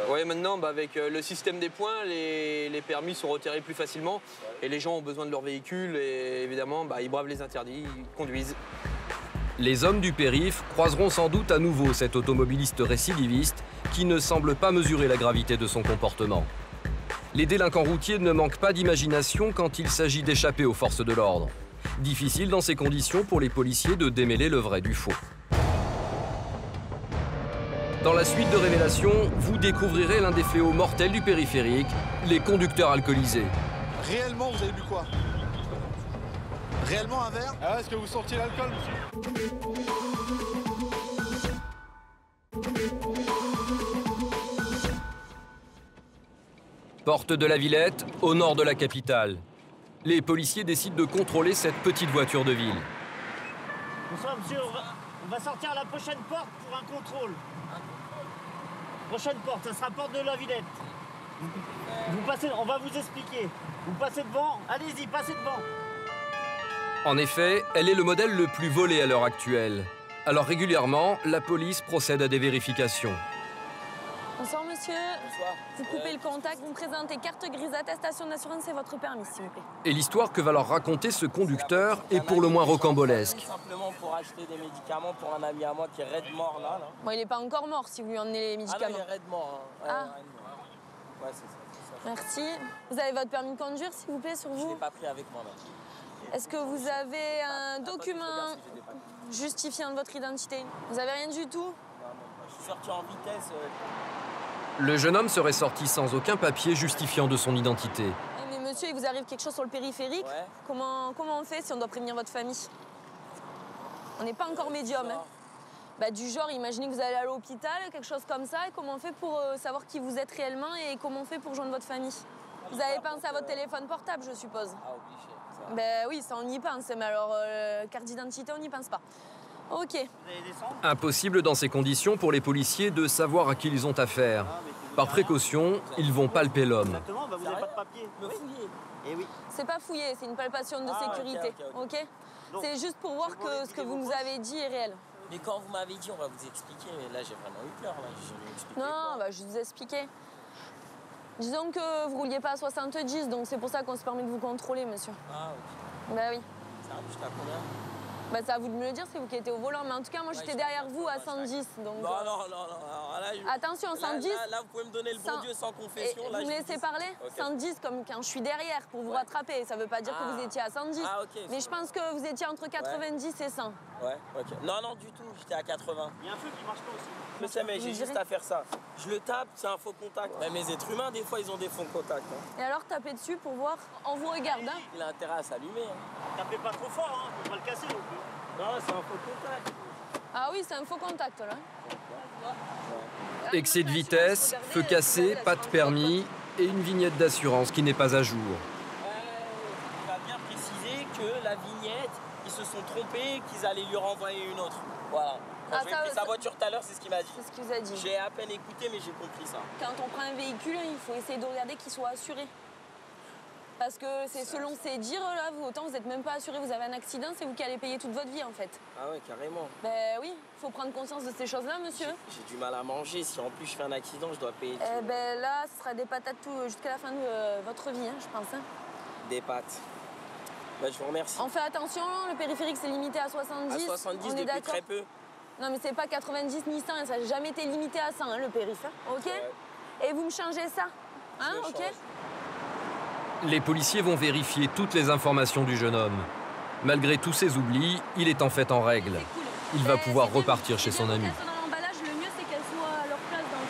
Oui, maintenant, avec le système des points, les permis sont retirés plus facilement. Ouais. Et les gens ont besoin de leur véhicule et évidemment, ils bravent les interdits, ils conduisent. Les hommes du périph' croiseront sans doute à nouveau cet automobiliste récidiviste qui ne semble pas mesurer la gravité de son comportement. Les délinquants routiers ne manquent pas d'imagination quand il s'agit d'échapper aux forces de l'ordre. Difficile dans ces conditions pour les policiers de démêler le vrai du faux. Dans la suite de Révélations, vous découvrirez l'un des fléaux mortels du périphérique, les conducteurs alcoolisés. Réellement, vous avez bu quoi? Réellement un verre? Ah, est-ce que vous sentiez l'alcool, monsieur? Porte de la Villette, au nord de la capitale. Les policiers décident de contrôler cette petite voiture de ville. Bonsoir monsieur, on va sortir à la prochaine porte pour un contrôle. Prochaine porte, ça sera porte de la Villette. Vous passez, on va vous expliquer. Vous passez devant, allez-y, passez devant. En effet, elle est le modèle le plus volé à l'heure actuelle. Alors régulièrement, la police procède à des vérifications. Bonsoir monsieur. Bonsoir. Vous coupez le contact, vous me présentez carte grise, attestation d'assurance et votre permis, s'il vous plaît. Et l'histoire que va leur raconter ce conducteur est pour le moins rocambolesque. Simplement pour acheter des médicaments pour un ami à moi qui est raide mort là. Bon, il n'est pas encore mort si vous lui emmenez les médicaments. Ah non, il est raide mort. Hein. Ouais, c'est ça. Merci. Vous avez votre permis de conduire, s'il vous plaît, sur vous? Je ne l'ai pas pris avec moi, non. Est-ce que vous avez un document justifiant de votre identité? Vous avez rien du tout? Non, je suis sorti en vitesse. Le jeune homme serait sorti sans aucun papier justifiant de son identité. Mais monsieur, il vous arrive quelque chose sur le périphérique? Ouais. Comment on fait si on doit prévenir votre famille? On n'est pas encore médium. Hein. Du genre, imaginez que vous allez à l'hôpital, quelque chose comme ça, et comment on fait pour savoir qui vous êtes réellement et comment on fait pour joindre votre famille? Vous avez pensé à votre téléphone portable, je suppose? Ah, obligé. Oui, ça on y pense, mais alors carte d'identité, on n'y pense pas. Ok. Impossible dans ces conditions pour les policiers de savoir à qui ils ont affaire. Par précaution, ils vont palper l'homme. Exactement, vous n'avez pas de papier. Me fouiller. Eh oui. C'est pas fouillé, c'est une palpation de sécurité. Ok. C'est juste pour voir que ce que vous nous avez dit est réel. Mais quand vous m'avez dit, on va vous expliquer, là j'ai vraiment eu peur. Non, je vais vous expliquer. Disons que vous rouliez pas à 70, donc c'est pour ça qu'on se permet de vous contrôler, monsieur. Ah, ok. Oui. Ça arrive jusqu'à combien? C'est à vous de me le dire, c'est vous qui étiez au volant. Mais en tout cas, moi, j'étais derrière vous à 110. Donc, non. Alors, là, attention, 110. Là, vous pouvez me donner le bon Dieu sans confession. Vous me laissez parler? Okay. 110 comme quand je suis derrière pour vous rattraper. Ça veut pas dire que vous étiez à 110. Ah, ok. Mais je pense que vous étiez entre 90 et 100. Ouais, ok. Non, du tout. J'étais à 80. Il y a un feu qui marche pas aussi. Je sais, mais j'ai juste à faire ça. Je le tape, c'est un faux contact. Même les êtres humains, des fois, ils ont des faux contacts. Hein. Et alors, tapez dessus pour voir. On vous regarde. Hein. Il a intérêt à s'allumer. Hein. Tapez pas trop fort, hein. Faut pas le casser non plus. Non, c'est un faux contact. Ah oui, c'est un faux contact, là. Excès de vitesse, feu cassé, pas de permis et une vignette d'assurance qui n'est pas à jour. Il va bien préciser que la vignette, ils se sont trompés, qu'ils allaient lui renvoyer une autre. Voilà. Quand j'ai pris sa voiture tout à l'heure, c'est ce qu'il m'a dit. C'est ce qu'il vous a dit. J'ai à peine écouté, mais j'ai compris ça. Quand on prend un véhicule, il faut essayer de regarder qu'il soit assuré. Parce que c'est selon ces dires, là, vous, autant vous n'êtes même pas assuré, vous avez un accident, c'est vous qui allez payer toute votre vie, en fait. Ah ouais, carrément. Ben oui, faut prendre conscience de ces choses-là, monsieur. J'ai du mal à manger. Si en plus je fais un accident, je dois payer tout. Eh ben là, ce sera des patates tout jusqu'à la fin de votre vie, hein, je pense. Hein. Des pâtes. Ben, je vous remercie. On fait attention, le périphérique, c'est limité à 70. À 70 on est depuis très peu. Non, mais c'est pas 90 ni 100, ça n'a jamais été limité à 100, hein, le périph', hein, ok? Et vous me changez ça, hein, ok? Les policiers vont vérifier toutes les informations du jeune homme. Malgré tous ses oublis, il est en fait en règle. Il va pouvoir repartir chez son ami. Dans l'emballage, le mieux, c'est qu'elles soient à leur place dans le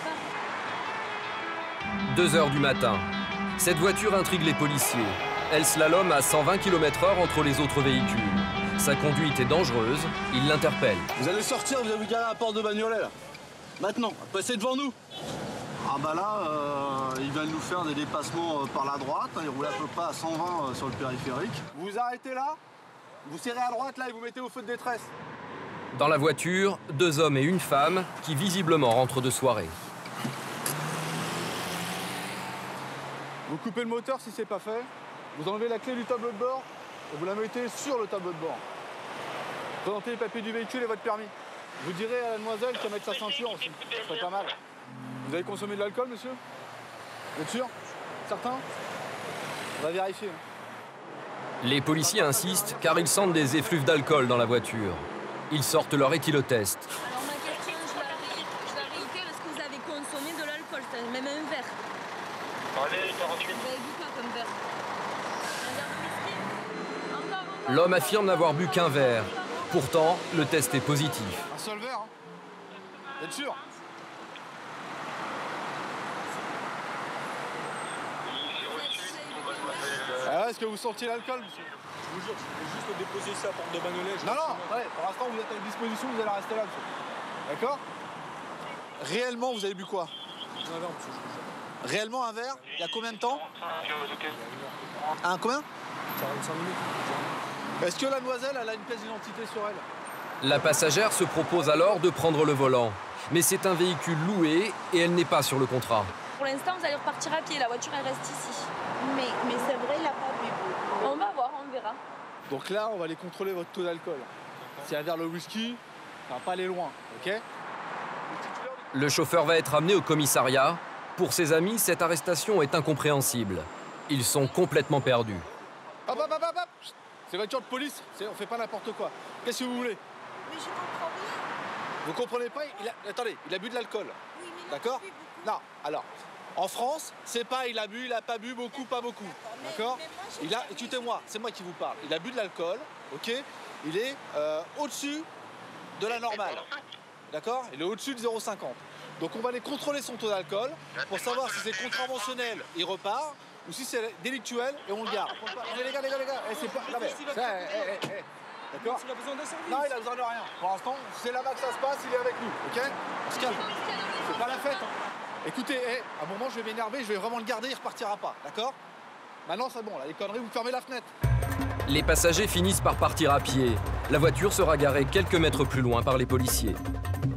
phare. 2 heures du matin. Cette voiture intrigue les policiers. Elle slalome à 120 km/h entre les autres véhicules. Sa conduite est dangereuse, il l'interpelle. Vous allez sortir, vous allez vous garer à la porte de Bagnolet, là. Maintenant, passez devant nous. Ah bah là, il va nous faire des dépassements par la droite. Il roule à peu près à 120 sur le périphérique. Vous vous arrêtez là, vous serrez à droite là et vous mettez au feu de détresse. Dans la voiture, 2 hommes et une femme qui visiblement rentrent de soirée. Vous coupez le moteur si c'est pas fait. Vous enlevez la clé du tableau de bord et vous la mettez sur le tableau de bord. Présentez les papiers du véhicule et votre permis. Vous direz à la demoiselle qu'elle mette sa ceinture aussi. Ce serait pas mal. Vous avez consommé de l'alcool, monsieur? Vous êtes sûr? Certain? On va vérifier. Les policiers insistent car ils sentent des effluves d'alcool dans la voiture. Ils sortent leur éthylotest. Alors ma question, je la réitère, est-ce que vous avez consommé de l'alcool, même un verre? Allez, 48. Vous avez bu quoi comme verre? L'homme affirme n'avoir bu qu'un verre. Pourtant, le test est positif. Un seul verre, hein? Vous êtes sûr? Ah, est-ce que vous sentiez l'alcool, monsieur? Je vous jure, je vais juste déposer ça à porte de Bagnolet. Non, ouais, pour l'instant, vous êtes à disposition, vous allez rester là, monsieur. D'accord? Réellement, vous avez bu quoi? Un verre, monsieur, je vous jure. Réellement un verre? Il y a combien de temps? Un combien? 45 minutes. Est-ce que la demoiselle, elle a une pièce d'identité sur elle? La passagère se propose alors de prendre le volant. Mais c'est un véhicule loué et elle n'est pas sur le contrat. Pour l'instant, vous allez repartir à pied, la voiture elle reste ici. Mais c'est vrai, il n'a pas bu. On va voir, on verra. Donc là, on va aller contrôler votre taux d'alcool. Si elle a vers le whisky, ça va pas aller loin, ok? Le chauffeur va être amené au commissariat. Pour ses amis, cette arrestation est incompréhensible. Ils sont complètement perdus. Hop, hop, hop, hop, hop. C'est voiture de police, on fait pas n'importe quoi. Qu'est-ce que vous voulez? Mais je comprends rien. Vous comprenez pas? Attendez, il a bu de l'alcool. Oui, d'accord? Non, alors, en France, c'est pas il a bu, il a pas bu, beaucoup, pas beaucoup. D'accord? Écoutez-moi, c'est moi qui vous parle. Il a bu de l'alcool, ok? Il est au-dessus de la normale. D'accord? Il est au-dessus de 0,50. Donc on va aller contrôler son taux d'alcool pour savoir si c'est contraventionnel, il repart, ou si c'est délictuel et on le garde. Mais les gars, c'est pas... Non, mais... D'accord? Il a besoin de service. Non, il a besoin de rien. Pour l'instant, c'est là-bas que ça se passe, il est avec nous, ok? On se calme. C'est pas la fête, hein. Écoutez, à un moment, je vais m'énerver, je vais vraiment le garder, il repartira pas, d'accord? Maintenant, c'est bon, là, les conneries, vous fermez la fenêtre. Les passagers finissent par partir à pied. La voiture sera garée quelques mètres plus loin par les policiers.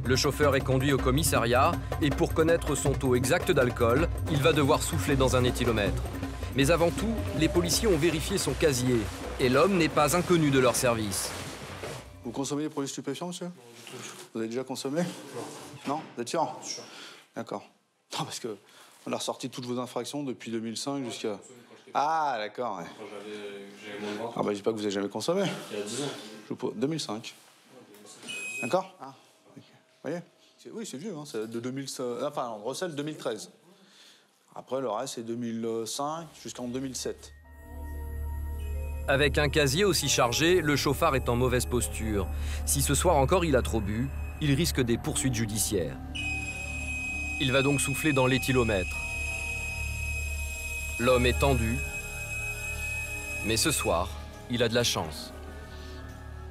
Le chauffeur est conduit au commissariat et pour connaître son taux exact d'alcool, il va devoir souffler dans un éthylomètre. Mais avant tout, les policiers ont vérifié son casier et l'homme n'est pas inconnu de leur service. Vous consommez des produits stupéfiants, monsieur? Non, du tout. Vous avez déjà consommé? Non. Vous êtes sûr? Sûr. D'accord. Non, parce que on a ressorti toutes vos infractions depuis 2005 jusqu'à... Ah, d'accord, ouais. Ah bah, je dis pas que vous avez jamais consommé. Il y a 10 ans. 2005. D'accord? Ah, ok. Vous voyez? Oui, c'est vieux, hein. C'est de 2005... Enfin, on recèle 2013. Après, le reste, c'est 2005 jusqu'en 2007. Avec un casier aussi chargé, le chauffard est en mauvaise posture. Si ce soir encore il a trop bu, il risque des poursuites judiciaires. Il va donc souffler dans l'éthylomètre. L'homme est tendu, mais ce soir, il a de la chance.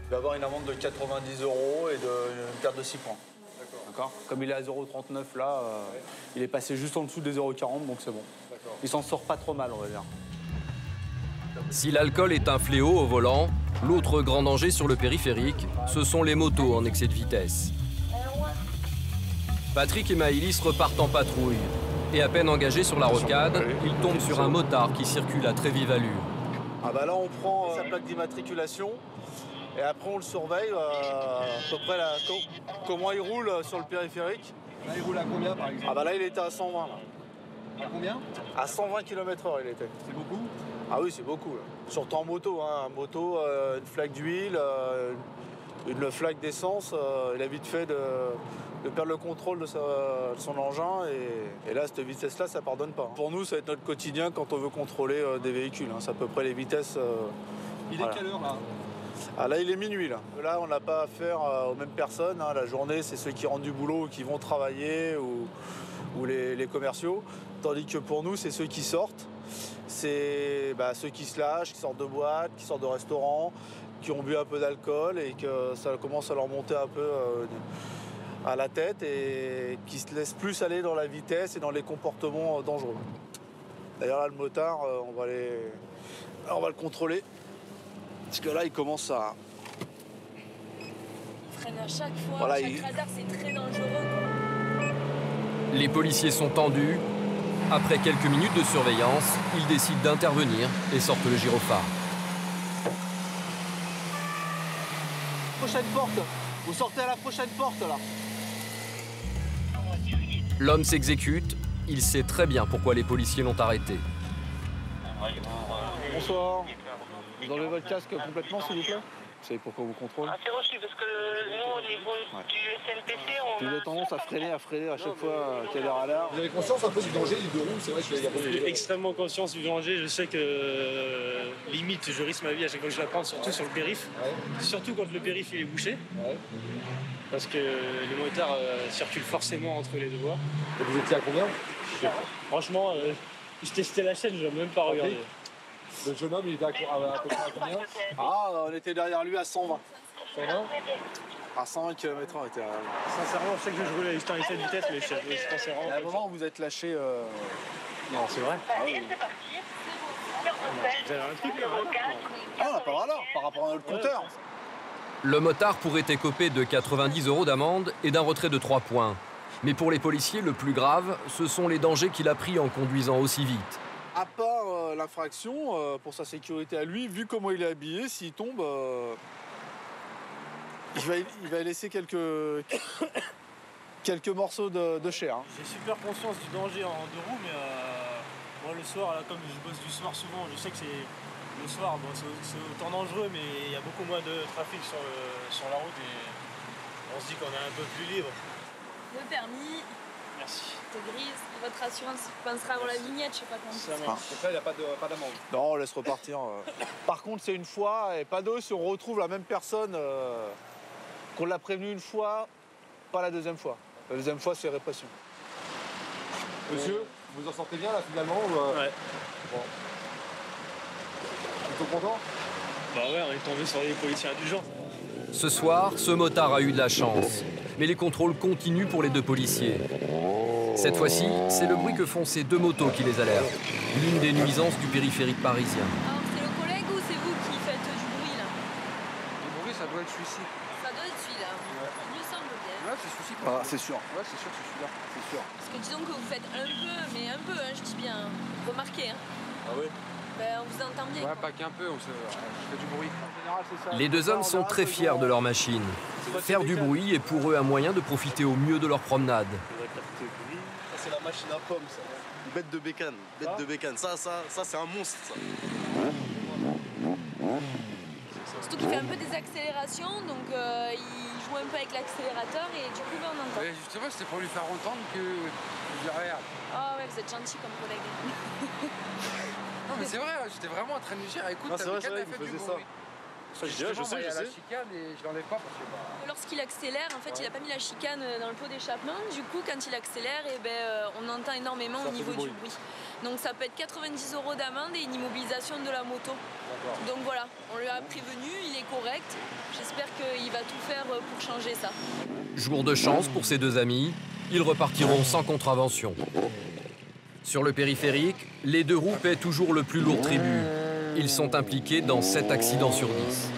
Il va avoir une amende de 90 € et une perte de 6 points. D'accord. Comme il est à 0,39 là, il est passé juste en dessous des 0,40, donc c'est bon. Il s'en sort pas trop mal, on va dire. Si l'alcool est un fléau au volant, l'autre grand danger sur le périphérique, ce sont les motos en excès de vitesse. Patrick et Maëlys repartent en patrouille. Et à peine engagé sur la rocade, il tombe sur un motard qui circule à très vive allure. Ah bah là on prend sa plaque d'immatriculation et après on le surveille à peu près comment il roule sur le périphérique. Là il roule à combien par exemple? Ah bah là il était à 120 là. À combien? À 120 km/h il était. C'est beaucoup? Ah oui c'est beaucoup. Là. Surtout en moto, hein. En moto, une flaque d'huile, une flaque d'essence, il a vite fait de perdre le contrôle de son engin et là, cette vitesse-là, ça pardonne pas. Pour nous, ça va être notre quotidien quand on veut contrôler des véhicules. C'est à peu près les vitesses. Il est quelle heure là? Ah, là, il est minuit. Là on n'a pas affaire aux mêmes personnes. La journée, c'est ceux qui rentrent du boulot ou qui vont travailler ou les commerciaux. Tandis que pour nous, c'est ceux qui sortent. C'est ceux qui se lâchent, qui sortent de boîtes, qui sortent de restaurants, qui ont bu un peu d'alcool et que ça commence à leur monter un peu à la tête et qui se laissent plus aller dans la vitesse et dans les comportements dangereux. D'ailleurs là le motard, on va le contrôler parce que là il commence à... Il freine à chaque fois, voilà, chaque radar c'est très dangereux. Les policiers sont tendus. Après quelques minutes de surveillance, ils décident d'intervenir et sortent le gyrophare. Prochaine porte, vous sortez à la prochaine porte là. L'homme s'exécute, il sait très bien pourquoi les policiers l'ont arrêté. Bonsoir, vous enlevez votre casque complètement s'il vous plaît? Vous savez pourquoi on vous contrôle? C'est reçu parce que nous au niveau du SNPC, on vous avez tendance à freiner à chaque fois qu'il y a des radars. Vous avez conscience un peu du danger du deux roues? C'est vrai qu'il y a J'ai extrêmement conscience du danger. Je sais que limite je risque ma vie à chaque fois que je la prends, surtout sur le périph'. Ouais. Surtout quand le périph' il est bouché. Ouais. Parce que les motards circulent forcément entre les deux voies. Et vous étiez à combien? Franchement, je testais la chaîne, je n'ai même pas regardé. Le jeune homme, il était à peu près à combien? Ah, on était derrière lui à 120. 120? À 120 km/h, on était à... Sincèrement, je sais que je roulais juste en excès de vitesse, mais je pensais vraiment... À un moment, vous êtes lâché... Non, c'est vrai. Ah, oui. Vous avez un truc là? Ah, on n'a pas alors, par rapport à notre compteur. Le motard pourrait écoper de 90 € d'amende et d'un retrait de 3 points. Mais pour les policiers, le plus grave, ce sont les dangers qu'il a pris en conduisant aussi vite. À part l'infraction, pour sa sécurité à lui, vu comment il est habillé, s'il tombe, il va laisser quelques morceaux de chair. Hein. J'ai super conscience du danger en deux roues, mais moi le soir, là, comme je bosse du soir souvent, je sais que c'est le soir, bon, c'est autant dangereux, mais il y a beaucoup moins de trafic sur la route et on se dit qu'on est un peu plus libre. Le permis. Merci. C'est grise. Votre assurance pensera avoir la vignette, je sais pas comment ça marche. Donc là, il n'y a pas d'amende. Non, on laisse repartir. Par contre, c'est une fois, et pas deux, si on retrouve la même personne qu'on l'a prévenu une fois, pas la deuxième fois. La deuxième fois, c'est répression. Monsieur, vous en sortez bien là finalement ou Ouais. Bon. Plutôt content? Bah ouais, on est tombé sur les policiers indulgents. Ce soir, ce motard a eu de la chance. Mais les contrôles continuent pour les deux policiers. Cette fois-ci, c'est le bruit que font ces deux motos qui les alertent. L'une des nuisances du périphérique parisien. Alors, c'est le collègue ou c'est vous qui faites du bruit là? Le bruit, ça doit être celui-ci. Ça doit être celui-là. Ouais. Il me semble bien. Ouais, c'est celui-ci. Ah, c'est sûr. Ouais, c'est sûr, c'est celui-là. C'est sûr. Parce que disons que vous faites un peu, mais un peu, hein, je dis bien. Remarquez. Hein. Ah oui? Ben, on vous entend bien. Ouais, pas qu'un peu, je fais du bruit. Les deux hommes sont très fiers de leur machine. Faire du bruit est pour eux un moyen de profiter au mieux de leur promenade. C'est la machine à pommes, ça. Bête de bécane, bête de bécane. Ça c'est un monstre, ça. Surtout qu'il fait un peu des accélérations, donc il joue un peu avec l'accélérateur et du coup, ben, on entend. Ouais, justement, c'était pour lui faire entendre que je dis regarde. Ah ouais, vous êtes gentil comme collègue. Non, mais c'est vrai, j'étais vraiment en train de lui dire écoute, c'est vrai, elle fait du bruit. Ça, je sais. Il y a la chicane et je l'enlève pas parce que... Lorsqu'il accélère, en fait, il n'a pas mis la chicane dans le pot d'échappement. Du coup, quand il accélère, eh ben, on entend énormément au niveau du bruit. Donc ça peut être 90 € d'amende et une immobilisation de la moto. Donc voilà, on lui a prévenu, il est correct. J'espère qu'il va tout faire pour changer ça. Jour de chance pour ces deux amis, ils repartiront sans contravention. Sur le périphérique, les deux roues paient toujours le plus lourd tribut. Ils sont impliqués dans 7 accidents sur 10.